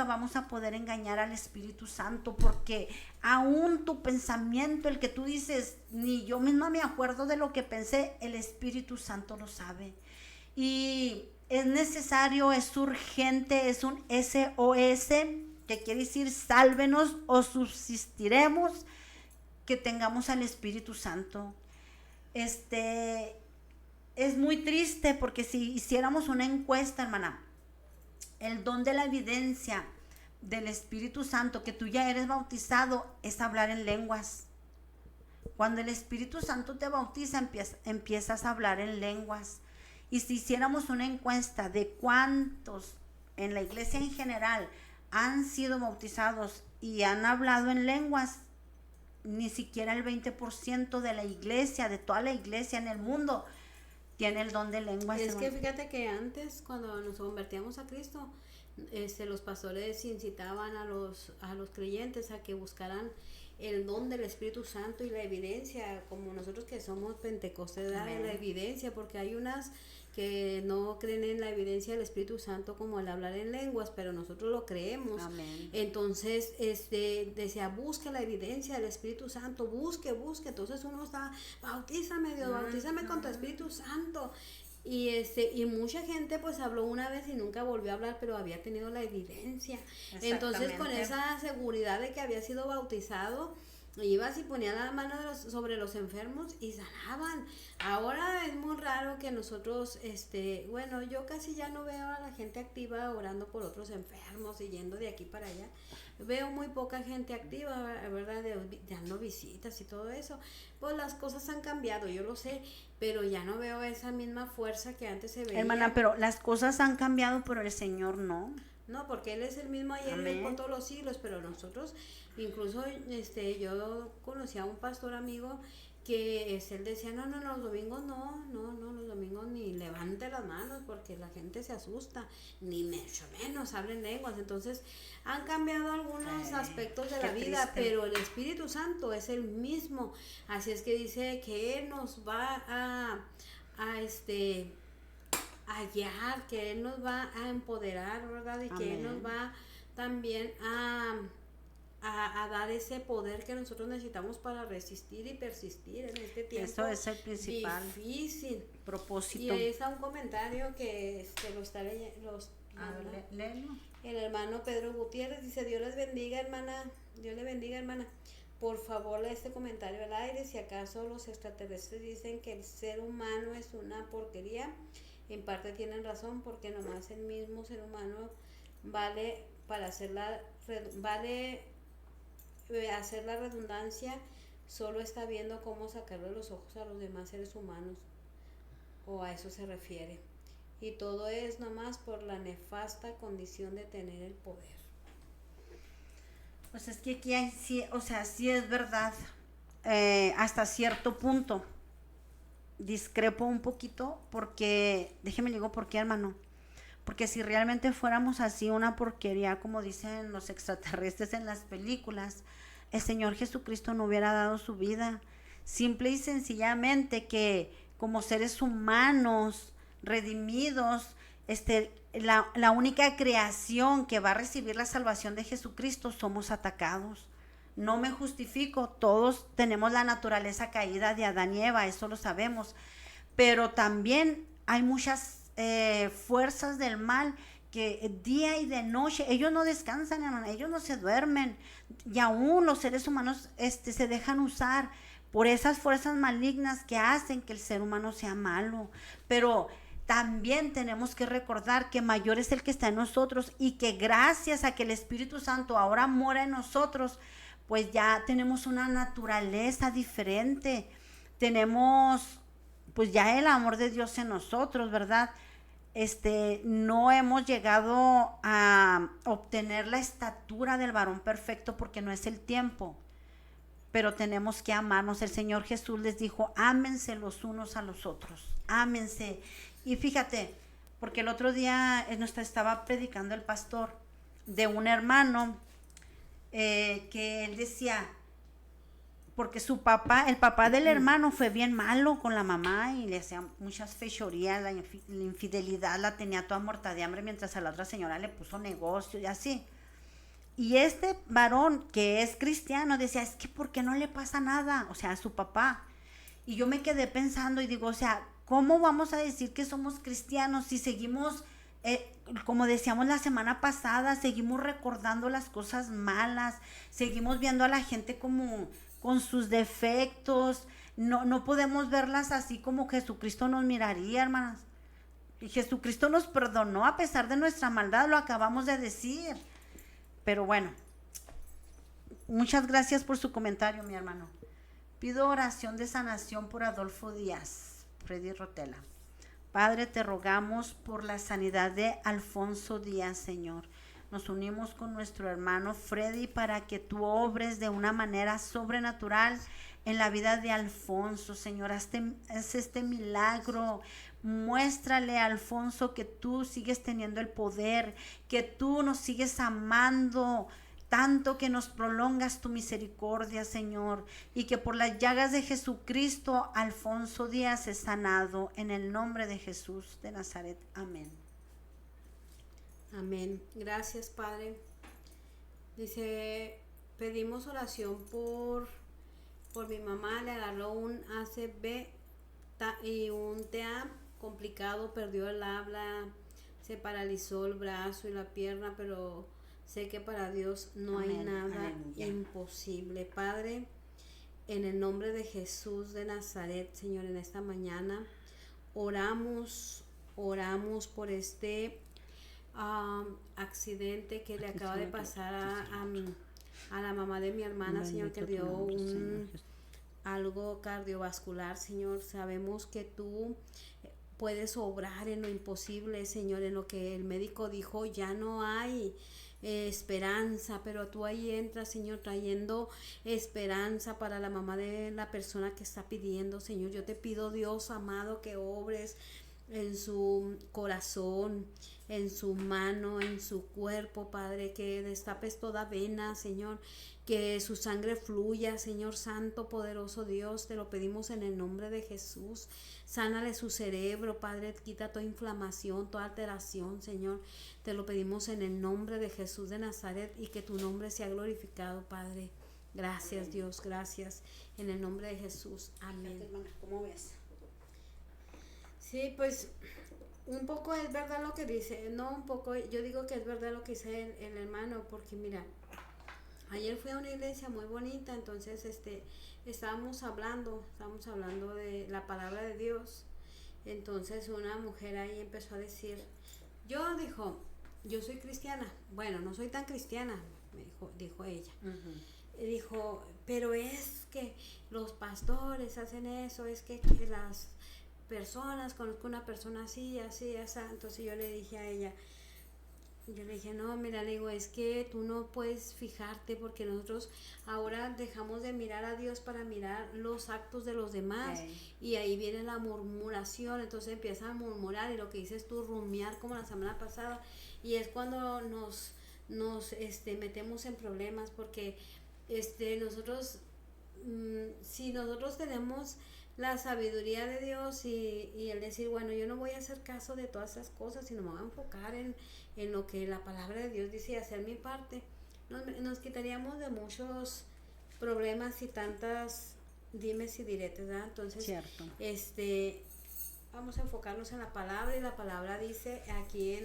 vamos a poder engañar al Espíritu Santo, porque aún tu pensamiento, el que tú dices, ni yo misma me acuerdo de lo que pensé, el Espíritu Santo lo sabe. Y es necesario, es urgente, es un SOS, que quiere decir sálvenos o subsistiremos, que tengamos al Espíritu Santo. Es muy triste, porque si hiciéramos una encuesta, hermana, el don de la evidencia del Espíritu Santo, que tú ya eres bautizado, es hablar en lenguas. Cuando el Espíritu Santo te bautiza, empiezas a hablar en lenguas. Y si hiciéramos una encuesta de cuántos en la iglesia en general han sido bautizados y han hablado en lenguas, ni siquiera el 20% de la iglesia, de toda la iglesia en el mundo, tiene el don de lenguas. Es que fíjate que antes, cuando nos convertíamos a Cristo, los pastores incitaban a los creyentes a que buscaran el don del Espíritu Santo y la evidencia, como nosotros que somos pentecostés, la evidencia, porque hay unas que no creen en la evidencia del Espíritu Santo como el hablar en lenguas, pero nosotros lo creemos. Amén. Entonces, decía, busque la evidencia del Espíritu Santo, busque, entonces uno está, bautízame Dios, bautízame con tu Espíritu Santo. Y mucha gente pues habló una vez y nunca volvió a hablar, pero había tenido la evidencia. Entonces, con esa seguridad de que había sido bautizado, ibas y ponía la mano sobre los enfermos y sanaban. Ahora es muy raro que nosotros, bueno, yo casi ya no veo a la gente activa orando por otros enfermos y yendo de aquí para allá. Veo muy poca gente activa, ¿verdad? Dando visitas y todo eso. Pues las cosas han cambiado, yo lo sé, pero ya no veo esa misma fuerza que antes se veía. Hermana, pero las cosas han cambiado, pero el Señor no. No, porque Él es el mismo ayer y por todos los siglos, pero nosotros, incluso yo conocí a un pastor amigo que él decía, no, los domingos no, los domingos ni levante las manos porque la gente se asusta, ni mucho menos hablen lenguas. Entonces han cambiado algunos aspectos de la vida, triste. Pero el Espíritu Santo es el mismo, así es que dice que Él nos va a guiar, que Él nos va a empoderar, ¿verdad? Y que Él nos va también a dar ese poder que nosotros necesitamos para resistir y persistir en este tiempo. Eso es el principal difícil propósito. Y ahí está un comentario que lo está leyendo. El hermano Pedro Gutiérrez dice, Dios les bendiga, hermana. Dios le bendiga, hermana. Por favor, lea este comentario al aire. Si acaso los extraterrestres dicen que el ser humano es una porquería, en parte tienen razón, porque nomás el mismo ser humano vale hacer la redundancia, solo está viendo cómo sacarle los ojos a los demás seres humanos, o a eso se refiere, y todo es nomás por la nefasta condición de tener el poder. Pues es que aquí hay, sí, o sea, sí es verdad, hasta cierto punto. Discrepo un poquito porque, déjeme digo por qué, hermano, porque si realmente fuéramos así una porquería como dicen los extraterrestres en las películas, el Señor Jesucristo no hubiera dado su vida. Simple y sencillamente que como seres humanos redimidos, la única creación que va a recibir la salvación de Jesucristo somos atacados. No me justifico, todos tenemos la naturaleza caída de Adán y Eva, eso lo sabemos, pero también hay muchas fuerzas del mal que día y de noche, ellos no descansan, hermano, ellos no se duermen, y aún los seres humanos se dejan usar por esas fuerzas malignas que hacen que el ser humano sea malo, pero también tenemos que recordar que mayor es el que está en nosotros y que gracias a que el Espíritu Santo ahora mora en nosotros, pues ya tenemos una naturaleza diferente, tenemos pues ya el amor de Dios en nosotros, ¿verdad? No hemos llegado a obtener la estatura del varón perfecto porque no es el tiempo, pero tenemos que amarnos. El Señor Jesús les dijo, ámense los unos a los otros, ámense. Y fíjate, porque el otro día nos estaba predicando el pastor de un hermano que él decía, porque su papá, el papá del hermano fue bien malo con la mamá y le hacía muchas fechorías, la infidelidad la tenía toda muerta de hambre mientras a la otra señora le puso negocio y así. Y este varón que es cristiano decía, es que ¿por qué no le pasa nada? O sea, a su papá. Y yo me quedé pensando y digo, o sea, ¿cómo vamos a decir que somos cristianos si seguimos, como decíamos la semana pasada, seguimos recordando las cosas malas, seguimos viendo a la gente como con sus defectos? No podemos verlas así como Jesucristo nos miraría, hermanas. Y Jesucristo nos perdonó a pesar de nuestra maldad, lo acabamos de decir. Pero bueno, muchas gracias por su comentario, mi hermano. Pido oración de sanación por Adolfo Díaz, Freddy Rotela. Padre, te rogamos por la sanidad de Alfonso Díaz, Señor. Nos unimos con nuestro hermano Freddy para que tú obres de una manera sobrenatural en la vida de Alfonso, Señor. Haz este milagro. Muéstrale a Alfonso que tú sigues teniendo el poder, que tú nos sigues amando tanto, que nos prolongas tu misericordia, Señor, y que por las llagas de Jesucristo Alfonso Díaz es sanado en el nombre de Jesús de Nazaret. Amén. Amén. Gracias, Padre. Dice, pedimos oración por mi mamá. Le agarró un ACV y un TEA complicado, perdió el habla, se paralizó el brazo y la pierna, pero sé que para Dios no hay nada imposible. Padre, en el nombre de Jesús de Nazaret, Señor, en esta mañana oramos por este accidente que le acaba de pasar a la mamá de mi hermana, Señor, que dio algo cardiovascular, Señor. Sabemos que tú puedes obrar en lo imposible, Señor, en lo que el médico dijo ya no hay esperanza, pero tú ahí entras, Señor, trayendo esperanza para la mamá de la persona que está pidiendo, Señor. Yo te pido, Dios amado, que obres en su corazón, en su mano, en su cuerpo, Padre, que destapes toda vena, Señor, que su sangre fluya, Señor Santo, poderoso Dios, te lo pedimos en el nombre de Jesús. Sánale su cerebro, Padre, quita toda inflamación, toda alteración, Señor, te lo pedimos en el nombre de Jesús de Nazaret, y que tu nombre sea glorificado, Padre. Gracias, amén. Dios, gracias, en el nombre de Jesús, amén. ¿Cómo ves? Sí, pues un poco es verdad lo que dice, no un poco, yo digo que es verdad lo que dice el hermano, porque mira, ayer fui a una iglesia muy bonita, entonces estábamos hablando de la palabra de Dios. Entonces una mujer ahí empezó a decir, yo soy cristiana, bueno, no soy tan cristiana, dijo ella. Uh-huh. Dijo, pero es que los pastores hacen eso, es que las personas, conozco una persona así. Entonces yo le dije a ella, no, mira, le digo, es que tú no puedes fijarte, porque nosotros ahora dejamos de mirar a Dios para mirar los actos de los demás, y ahí viene la murmuración, entonces empieza a murmurar, y lo que dices tú, rumiar como la semana pasada, y es cuando nos metemos en problemas, porque nosotros, si nosotros tenemos la sabiduría de Dios y el decir, bueno, yo no voy a hacer caso de todas esas cosas, sino me voy a enfocar en lo que la palabra de Dios dice y hacer mi parte, nos quitaríamos de muchos problemas y tantas dimes y diretes, ¿verdad? Entonces, cierto. Vamos a enfocarnos en la palabra, y la palabra dice aquí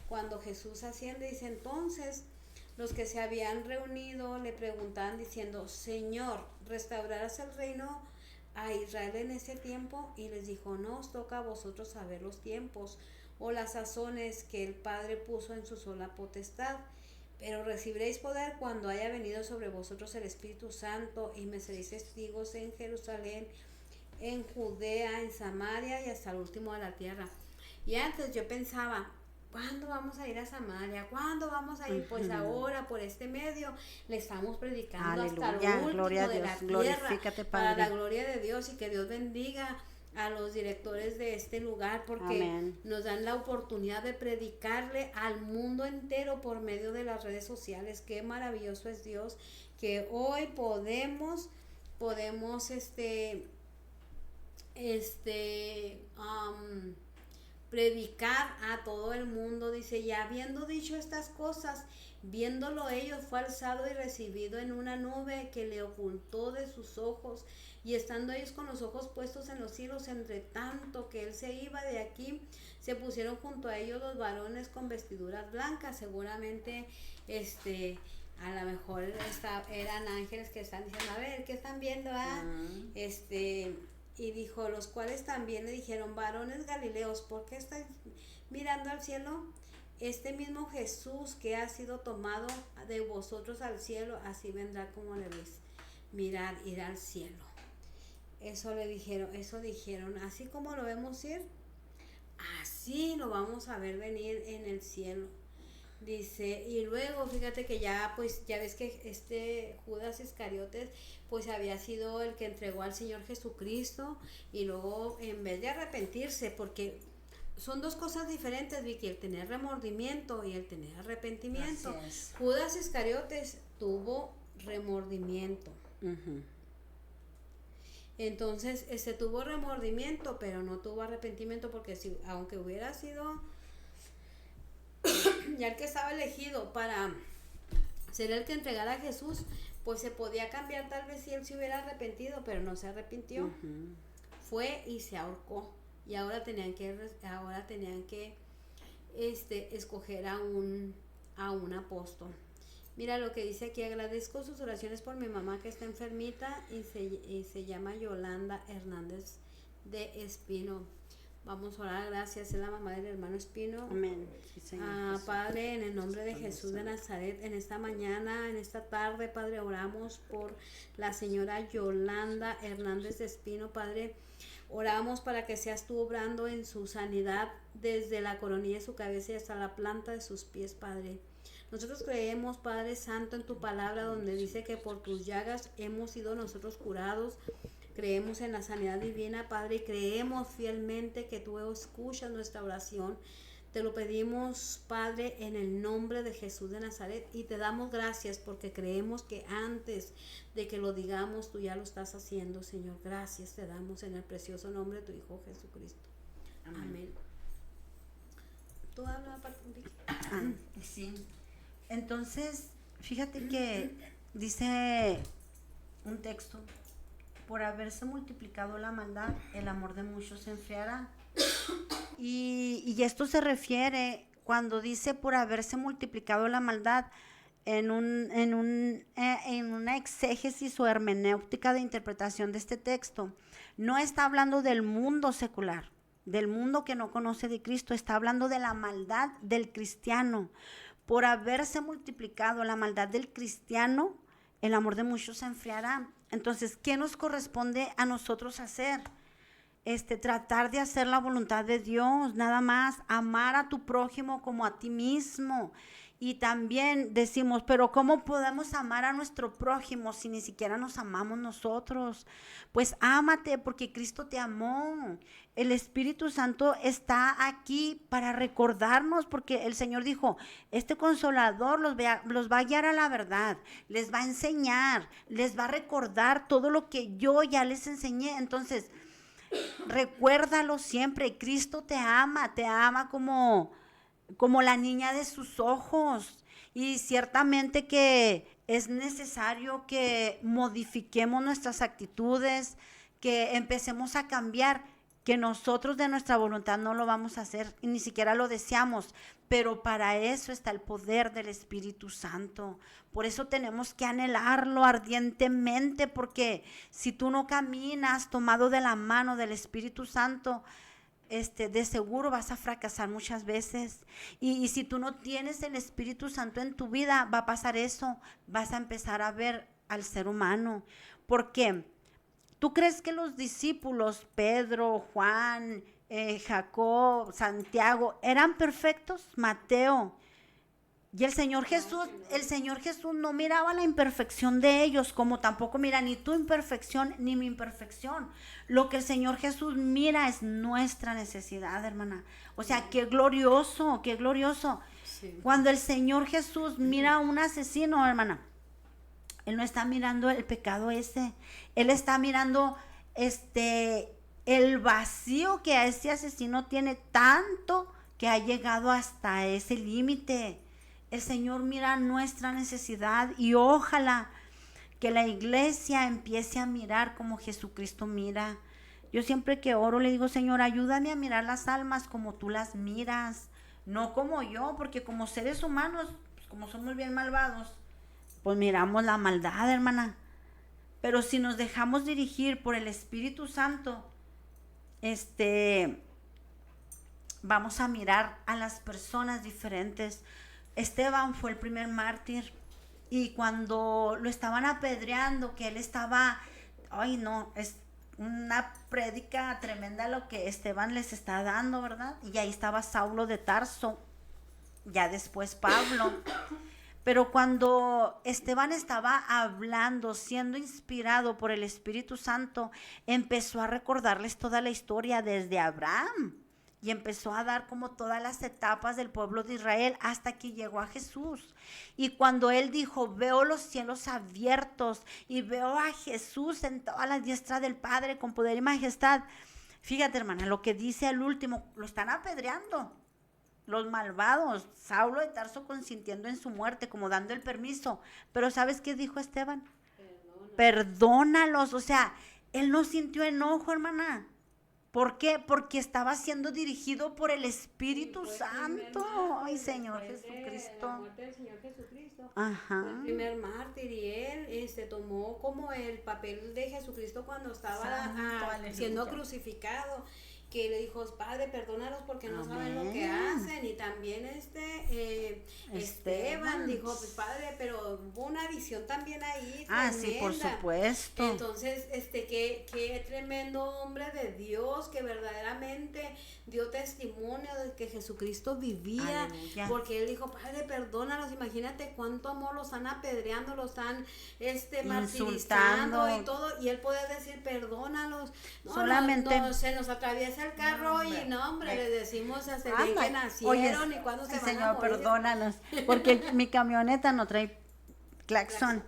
cuando Jesús asciende, dice, entonces los que se habían reunido le preguntaban diciendo, Señor, ¿restaurarás el reino a Israel en ese tiempo? Y les dijo, no os toca a vosotros saber los tiempos o las sazones que el Padre puso en su sola potestad, pero recibiréis poder cuando haya venido sobre vosotros el Espíritu Santo, y me seréis testigos en Jerusalén, en Judea, en Samaria y hasta el último de la tierra. Y antes yo pensaba, ¿cuándo vamos a ir a Samaria? ¿Cuándo vamos a ir? Uh-huh. Pues ahora, por este medio, le estamos predicando, aleluya, hasta lo último de la tierra, para la gloria de Dios, y que Dios bendiga a los directores de este lugar, porque amén, nos dan la oportunidad de predicarle al mundo entero por medio de las redes sociales. Qué maravilloso es Dios, que hoy podemos predicar a todo el mundo. Dice, y habiendo dicho estas cosas, viéndolo ellos, fue alzado y recibido en una nube que le ocultó de sus ojos, y estando ellos con los ojos puestos en los cielos, entre tanto que él se iba de aquí, se pusieron junto a ellos los varones con vestiduras blancas. Seguramente a lo mejor eran ángeles que están diciendo, a ver, ¿qué están viendo? Y dijo, los cuales también le dijeron, varones galileos, ¿por qué estáis mirando al cielo? este mismo Jesús que ha sido tomado de vosotros al cielo, así vendrá como le veis. Mirar, ir al cielo. Eso dijeron, así como lo vemos ir, así lo vamos a ver venir en el cielo. Dice, y luego fíjate que ya ves que Judas Iscariotes pues había sido el que entregó al Señor Jesucristo, y luego en vez de arrepentirse, porque son dos cosas diferentes, Vicky, el tener remordimiento y el tener arrepentimiento. Judas Iscariotes tuvo remordimiento. Uh-huh. Entonces, tuvo remordimiento, pero no tuvo arrepentimiento, porque aunque hubiera sido ya el que estaba elegido para ser el que entregara a Jesús, pues se podía cambiar tal vez si él se hubiera arrepentido, pero no se arrepintió. Uh-huh. Fue y se ahorcó, y ahora tenían que escoger a un apóstol. Mira lo que dice aquí: agradezco sus oraciones por mi mamá que está enfermita y se llama Yolanda Hernández de Espino. Vamos a orar. Gracias, es la mamá del hermano Espino. Amén. Sí, Señor. Padre, en el nombre de Jesús de Nazaret, en esta mañana, en esta tarde, Padre, oramos por la señora Yolanda Hernández de Espino, Padre. Oramos para que seas tú obrando en su sanidad desde la coronilla de su cabeza y hasta la planta de sus pies, Padre. Nosotros creemos, Padre Santo, en tu palabra, donde dice que por tus llagas hemos sido nosotros curados. Creemos en la sanidad divina, Padre, y creemos fielmente que tú escuchas nuestra oración. Te lo pedimos, Padre, en el nombre de Jesús de Nazaret, y te damos gracias porque creemos que antes de que lo digamos, tú ya lo estás haciendo, Señor. Gracias te damos en el precioso nombre de tu Hijo Jesucristo. Amén. Amén. ¿Tú hablas aparte, Vicky? Sí. Entonces, fíjate que dice un texto: por haberse multiplicado la maldad, el amor de muchos se enfriará. Y esto se refiere cuando dice por haberse multiplicado la maldad, en una exégesis o hermenéutica de interpretación de este texto. No está hablando del mundo secular, del mundo que no conoce de Cristo, está hablando de la maldad del cristiano. Por haberse multiplicado la maldad del cristiano, el amor de muchos se enfriará. Entonces, ¿qué nos corresponde a nosotros hacer? Tratar de hacer la voluntad de Dios, nada más, amar a tu prójimo como a ti mismo. Y también decimos, pero ¿cómo podemos amar a nuestro prójimo si ni siquiera nos amamos nosotros? Pues ámate porque Cristo te amó. El Espíritu Santo está aquí para recordarnos, porque el Señor dijo, este Consolador los va a guiar a la verdad, les va a enseñar, les va a recordar todo lo que yo ya les enseñé. Entonces, recuérdalo siempre, Cristo te ama como la niña de sus ojos, y ciertamente que es necesario que modifiquemos nuestras actitudes, que empecemos a cambiar, que nosotros de nuestra voluntad no lo vamos a hacer y ni siquiera lo deseamos, pero para eso está el poder del Espíritu Santo. Por eso tenemos que anhelarlo ardientemente, porque si tú no caminas tomado de la mano del Espíritu Santo, de seguro vas a fracasar muchas veces. Y si tú no tienes el Espíritu Santo en tu vida, va a pasar eso, vas a empezar a ver al ser humano. ¿Por qué? ¿Tú crees que los discípulos, Pedro, Juan, Jacob, Santiago, eran perfectos? Mateo. Y el Señor Jesús no miraba la imperfección de ellos, como tampoco mira ni tu imperfección ni mi imperfección. Lo que el Señor Jesús mira es nuestra necesidad, hermana. O sea, qué glorioso, qué glorioso. Sí. Cuando el Señor Jesús mira a un asesino, hermana, Él no está mirando el pecado ese. Él está mirando el vacío que a ese asesino tiene, tanto que ha llegado hasta ese límite. El Señor mira nuestra necesidad, y ojalá que la iglesia empiece a mirar como Jesucristo mira. Yo siempre que oro le digo, Señor, ayúdame a mirar las almas como tú las miras, no como yo, porque como seres humanos, pues como somos bien malvados, pues miramos la maldad, hermana. Pero si nos dejamos dirigir por el Espíritu Santo, vamos a mirar a las personas diferentes. Esteban fue el primer mártir y cuando lo estaban apedreando, que él estaba, ay no, es una prédica tremenda lo que Esteban les está dando, ¿verdad? Y ahí estaba Saulo de Tarso, ya después Pablo. Pero cuando Esteban estaba hablando, siendo inspirado por el Espíritu Santo, empezó a recordarles toda la historia desde Abraham y empezó a dar como todas las etapas del pueblo de Israel hasta que llegó a Jesús. Y cuando él dijo, veo los cielos abiertos y veo a Jesús sentado a la diestra del Padre con poder y majestad. Fíjate, hermana, lo que dice al último, lo están apedreando. Los malvados, Saulo de Tarso consintiendo en su muerte, como dando el permiso. Pero ¿sabes qué dijo Esteban? Perdónalos. O sea, él no sintió enojo, hermana. ¿Por qué? Porque estaba siendo dirigido por el Espíritu Santo. Ay, Señor Jesucristo. La muerte del Señor Jesucristo. Ajá. Fue el primer mártir y él tomó como el papel de Jesucristo cuando estaba siendo crucificado. Que le dijo, Padre, perdónalos porque no saben lo que hacen. Y también Esteban dijo, pues Padre, pero hubo una visión también ahí tremenda. Sí, por supuesto. Entonces, qué tremendo hombre de Dios, que verdaderamente dio testimonio de que Jesucristo vivía. Aleluya. Porque él dijo, Padre, perdónalos. Imagínate cuánto amor los están apedreando, los están martirizando y todo. Y él puede decir, perdónalos. No, solamente no, se nos atraviesa el carro y no, hombre, le decimos hasta el día que nacieron y cuándo se van Señor, a morir. Perdónanos, porque mi camioneta no trae claxon.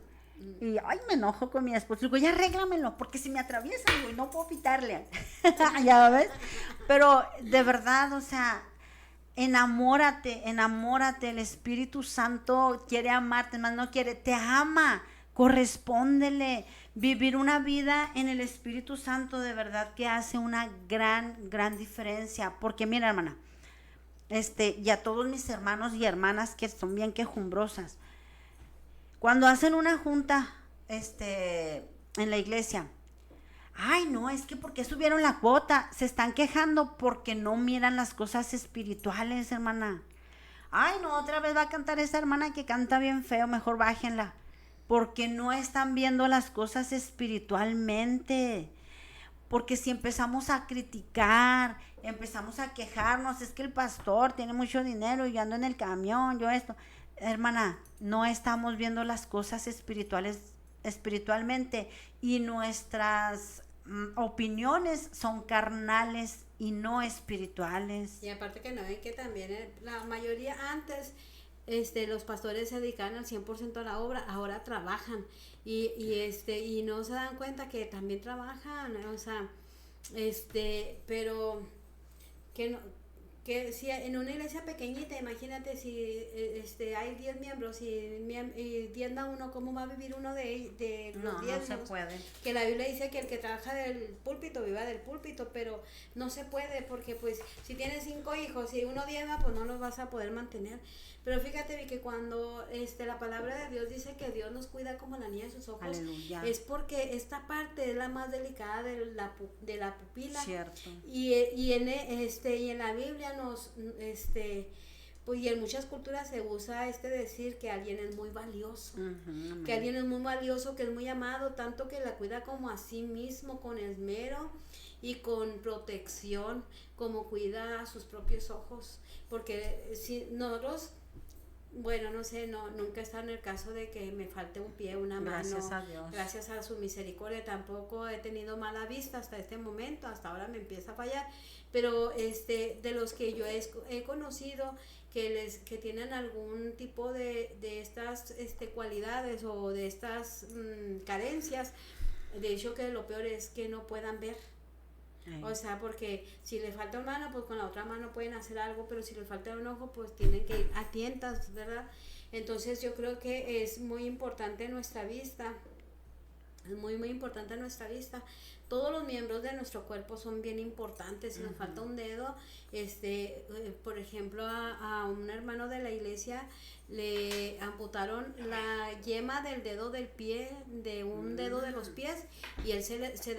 Y ay, me enojo con mi esposo. Digo, ya arréglamelo, porque si me atraviesa, digo, no puedo pitarle. Ya ves. Pero de verdad, o sea, enamórate. El Espíritu Santo quiere amarte, más no quiere, te ama. Correspóndele. Vivir una vida en el Espíritu Santo de verdad que hace una gran diferencia. Porque mira, hermana, y a todos mis hermanos y hermanas que son bien quejumbrosas, cuando hacen una junta en la iglesia, ay no, es que ¿por qué subieron la cuota? Se están quejando porque no miran las cosas espirituales, hermana. Ay no, otra vez va a cantar esa hermana que canta bien feo, mejor bájenla. Porque no están viendo las cosas espiritualmente. Porque si empezamos a criticar, empezamos a quejarnos, es que el pastor tiene mucho dinero y yo ando en el camión, yo esto. Hermana, no estamos viendo las cosas espiritualmente y nuestras opiniones son carnales y no espirituales. Y aparte que no ven que también la mayoría antes... los pastores se dedican al 100% a la obra, ahora trabajan y no se dan cuenta que también trabajan, o sea, pero que no, que si en una iglesia pequeñita, imagínate si hay 10 miembros y 10 da uno, ¿cómo va a vivir uno de los 10? No se puede. Que la Biblia dice que el que trabaja del púlpito viva del púlpito, pero no se puede porque pues si tienes 5 hijos y uno diezma, pues no los vas a poder mantener. Pero fíjate que cuando la palabra de Dios dice que Dios nos cuida como la niña de sus ojos, aleluya, es porque esta parte es la más delicada de la pupila. Cierto. Y en la Biblia nos pues y en muchas culturas se usa decir que alguien es muy valioso, que alguien es muy valioso, que es muy amado, tanto que la cuida como a sí mismo, con esmero y con protección, como cuida a sus propios ojos, porque si nosotros, bueno, no sé, nunca he estado en el caso de que me falte un pie, una mano. Gracias a Dios. Gracias a su misericordia, tampoco he tenido mala vista hasta este momento, hasta ahora me empieza a fallar, pero de los que yo he conocido que tienen algún tipo de estas cualidades o de estas carencias, de hecho que lo peor es que no puedan ver. O sea, porque si le falta una mano, pues con la otra mano pueden hacer algo, pero si le falta un ojo, pues tienen que ir a tientas, ¿verdad? Entonces yo creo que es muy importante nuestra vista, es muy importante nuestra vista. Todos los miembros de nuestro cuerpo son bien importantes. Si nos falta un dedo, por ejemplo, a un hermano de la iglesia le amputaron la yema del dedo del pie, de un dedo de los pies, y él se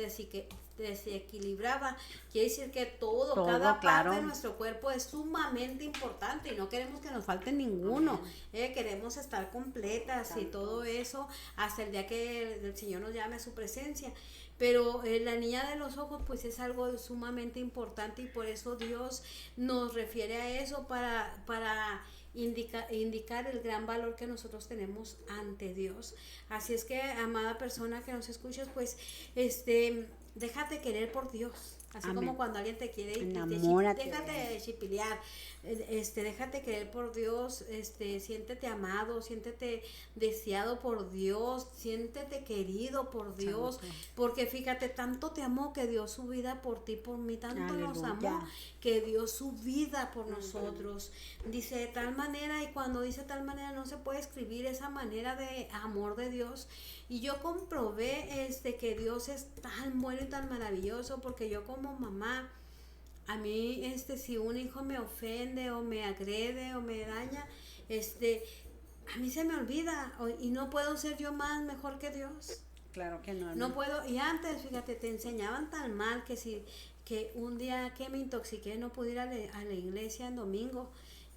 desequilibraba. Quiere decir que todo claro. cada parte de nuestro cuerpo es sumamente importante y no queremos que nos falte ninguno. Queremos estar completas y todo eso hasta el día que el Señor nos llame a su presencia. Pero la niña de los ojos pues es algo sumamente importante y por eso Dios nos refiere a eso para indicar el gran valor que nosotros tenemos ante Dios. Así es que, amada persona que nos escuchas, pues déjate querer por Dios. Así Amén. como cuando alguien te quiere, déjate chipilear, déjate querer por Dios, siéntete amado, siéntete deseado por Dios, siéntete querido por Dios, Santo. porque fíjate, tanto te amó que dio su vida por ti, por mí, tanto nos Aleluya. amó que dio su vida por nosotros. Dice de tal manera, y cuando dice tal manera no se puede escribir esa manera de amor de Dios. Y yo comprobé que Dios es tan bueno y tan maravilloso, porque yo como mamá, a mí si un hijo me ofende o me agrede o me daña, a mí se me olvida y no puedo ser yo más mejor que Dios. Claro que no. No puedo. Y antes, fíjate, te enseñaban tan mal que un día que me intoxiqué no pude ir a la iglesia en domingo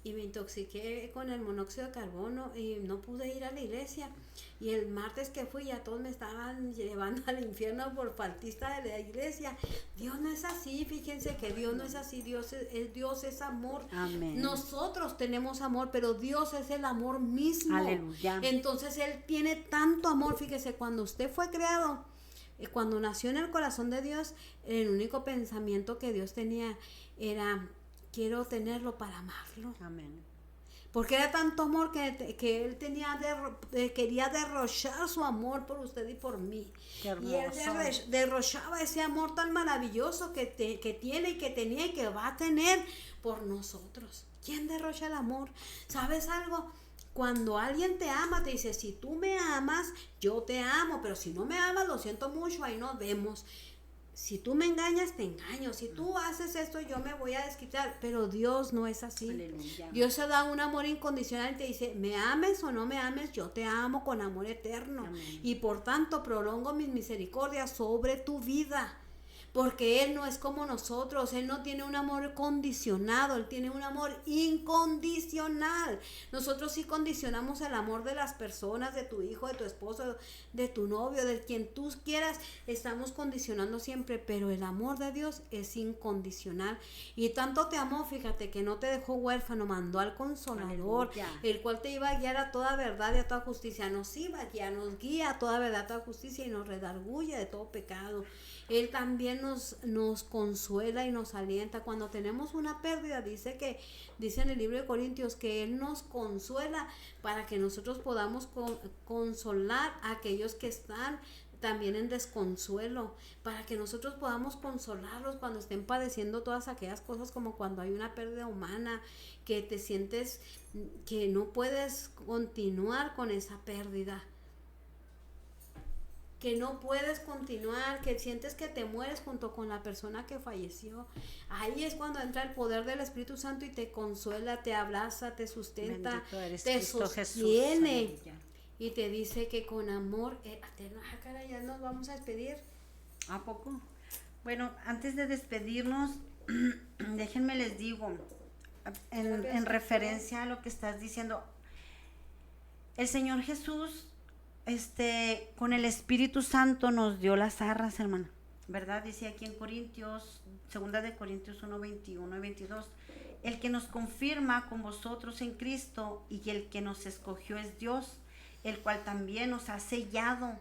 y me intoxiqué con el monóxido de carbono y no pude ir a la iglesia. Y el martes que fui ya todos me estaban llevando al infierno por faltista de la iglesia. Dios no es así, fíjense que Dios no es así. Dios es amor. Amén. Nosotros tenemos amor, pero Dios es el amor mismo. Aleluya. Entonces Él tiene tanto amor. Fíjese, cuando usted fue creado, cuando nació en el corazón de Dios, el único pensamiento que Dios tenía era: quiero tenerlo para amarlo. Amén. Porque era tanto amor que Él quería derrochar su amor por usted y por mí. Qué hermoso. Y Él derrochaba ese amor tan maravilloso que tiene y que tenía y que va a tener por nosotros. ¿Quién derrocha el amor? ¿Sabes algo? Cuando alguien te ama, te dice: si tú me amas, yo te amo, pero si no me amas, lo siento mucho, ahí nos vemos. Si tú me engañas, te engaño. Si tú haces esto, yo me voy a desquitar. Pero Dios no es así. Aleluya. Dios se da un amor incondicional y te dice: me ames o no me ames, yo te amo con amor eterno. Amén. Y por tanto prolongo mis misericordias sobre tu vida. Porque Él no es como nosotros. Él no tiene un amor condicionado. Él tiene un amor incondicional. Nosotros sí condicionamos el amor de las personas, de tu hijo, de tu esposo, de tu novio, de quien tú quieras. Estamos condicionando siempre, pero el amor de Dios es incondicional. Y tanto te amó, fíjate, que no te dejó huérfano, mandó al Consolador, Aleluya. el cual te iba a guiar a toda verdad y a toda justicia. Nos iba a guiar, nos guía a toda verdad, a toda justicia y nos redarguye de todo pecado. Él también nos consuela y nos alienta cuando tenemos una pérdida. Dice en el libro de Corintios que Él nos consuela para que nosotros podamos consolar a aquellos que están también en desconsuelo, para que nosotros podamos consolarlos cuando estén padeciendo todas aquellas cosas, como cuando hay una pérdida humana, que te sientes que no puedes continuar con esa pérdida, que no puedes continuar, que sientes que te mueres junto con la persona que falleció. Ahí es cuando entra el poder del Espíritu Santo y te consuela, te abraza, te sustenta, Bendito eres te Cristo sostiene. Jesús. Aleluya. Y te dice que con amor eterno. Caray, ya nos vamos a despedir. ¿A poco? Bueno, antes de despedirnos, déjenme les digo, en referencia a lo que estás diciendo, el Señor Jesús, con el Espíritu Santo nos dio las arras, hermano, ¿verdad? Dice aquí en Corintios, 2 de Corintios 1, 21 y 22, el que nos confirma con vosotros en Cristo y el que nos escogió es Dios, el cual también nos ha sellado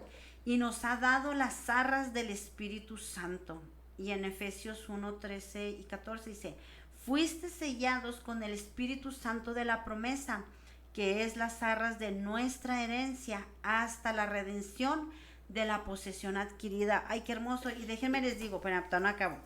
y nos ha dado las arras del Espíritu Santo. Y en Efesios 1, 13 y 14 dice: fuiste sellados con el Espíritu Santo de la promesa, que es las arras de nuestra herencia hasta la redención de la posesión adquirida. Ay, qué hermoso. Y déjenme les digo, pero no acabo.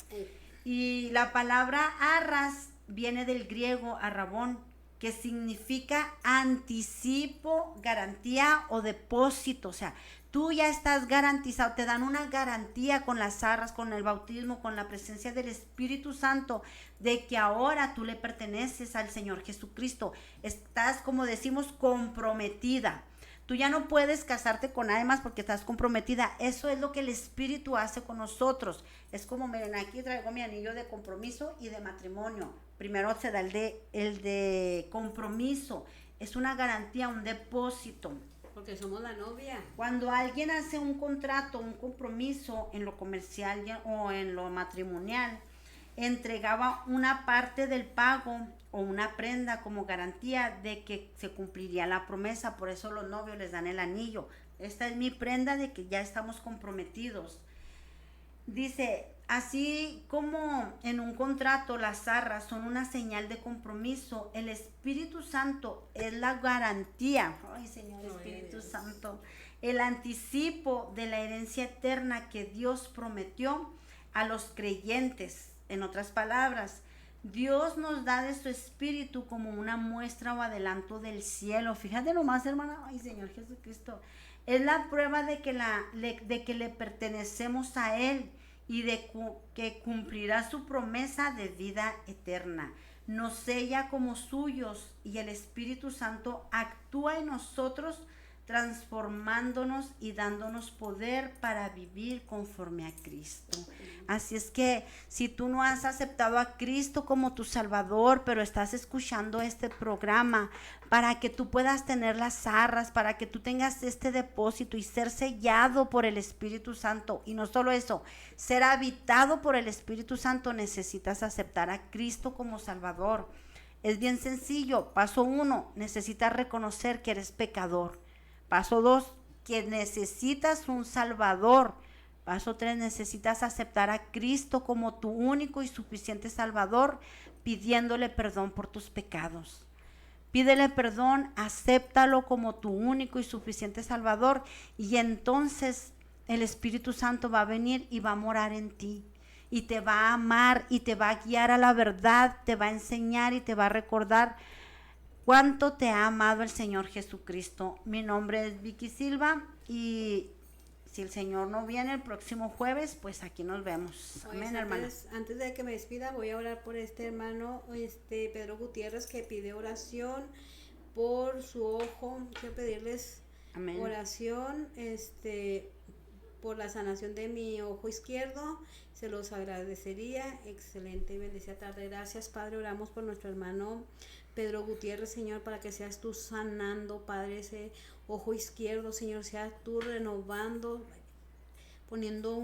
Y la palabra arras viene del griego arrabón, que significa anticipo, garantía o depósito. O sea, tú ya estás garantizado, te dan una garantía con las arras, con el bautismo, con la presencia del Espíritu Santo, de que ahora tú le perteneces al Señor Jesucristo. Estás, como decimos, comprometida. Tú ya no puedes casarte con nadie más porque estás comprometida. Eso es lo que el Espíritu hace con nosotros. Es como, miren, aquí traigo mi anillo de compromiso y de matrimonio. Primero se da el de compromiso. Es una garantía, un depósito. Porque somos la novia. Cuando alguien hace un contrato, un compromiso en lo comercial o en lo matrimonial, entregaba una parte del pago o una prenda como garantía de que se cumpliría la promesa. Por eso los novios les dan el anillo. Esta es mi prenda de que ya estamos comprometidos. Dice, así como en un contrato las arras son una señal de compromiso, el Espíritu Santo es la garantía. Ay, Señor Espíritu Santo, el anticipo de la herencia eterna que Dios prometió a los creyentes. En otras palabras, Dios nos da de su Espíritu como una muestra o adelanto del cielo. Fíjate nomás, hermana. Ay, Señor Jesucristo. Es la prueba de que le pertenecemos a Él y de que cumplirá su promesa de vida eterna. Nos sella como suyos y el Espíritu Santo actúa en nosotros, transformándonos y dándonos poder para vivir conforme a Cristo. Así es que si tú no has aceptado a Cristo como tu Salvador, pero estás escuchando este programa para que tú puedas tener las arras, para que tú tengas este depósito y ser sellado por el Espíritu Santo, y no solo eso, ser habitado por el Espíritu Santo, necesitas aceptar a Cristo como Salvador. Es bien sencillo. Paso 1, necesitas reconocer que eres pecador. Paso 2, que necesitas un Salvador. Paso 3, necesitas aceptar a Cristo como tu único y suficiente Salvador, pidiéndole perdón por tus pecados. Pídele perdón, acéptalo como tu único y suficiente Salvador, y entonces el Espíritu Santo va a venir y va a morar en ti. Y te va a amar y te va a guiar a la verdad, te va a enseñar y te va a recordar cuánto te ha amado el Señor Jesucristo. Mi nombre es Vicky Silva y si el Señor no viene el próximo jueves, pues aquí nos vemos. Amén, hermana. Antes de que me despida, voy a orar por este hermano, Pedro Gutiérrez, que pide oración por su ojo. Quiero pedirles Amén. Oración, por la sanación de mi ojo izquierdo. Se los agradecería. Excelente y bendecida tarde. Gracias, Padre. Oramos por nuestro hermano Pedro Gutiérrez, Señor, para que seas tú sanando, Padre, ese ojo izquierdo, Señor, seas tú renovando, poniendo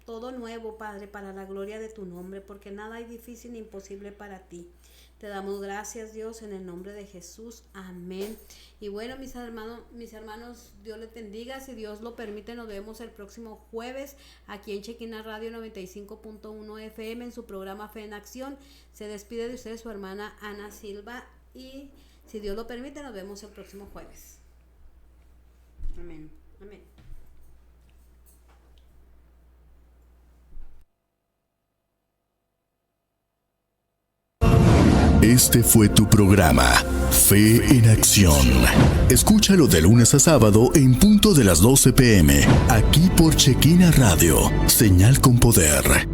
todo nuevo, Padre, para la gloria de tu nombre, porque nada hay difícil ni imposible para ti. Te damos gracias, Dios, en el nombre de Jesús. Amén. Y bueno, mis hermanos, Dios les bendiga. Si Dios lo permite, nos vemos el próximo jueves aquí en Chequina Radio 95.1 FM en su programa Fe en Acción. Se despide de ustedes su hermana Ana Silva y si Dios lo permite, nos vemos el próximo jueves. Amén. Amén. Este fue tu programa, Fe en Acción. Escúchalo de lunes a sábado en punto de las 12 p.m. aquí por Chequina Radio, señal con poder.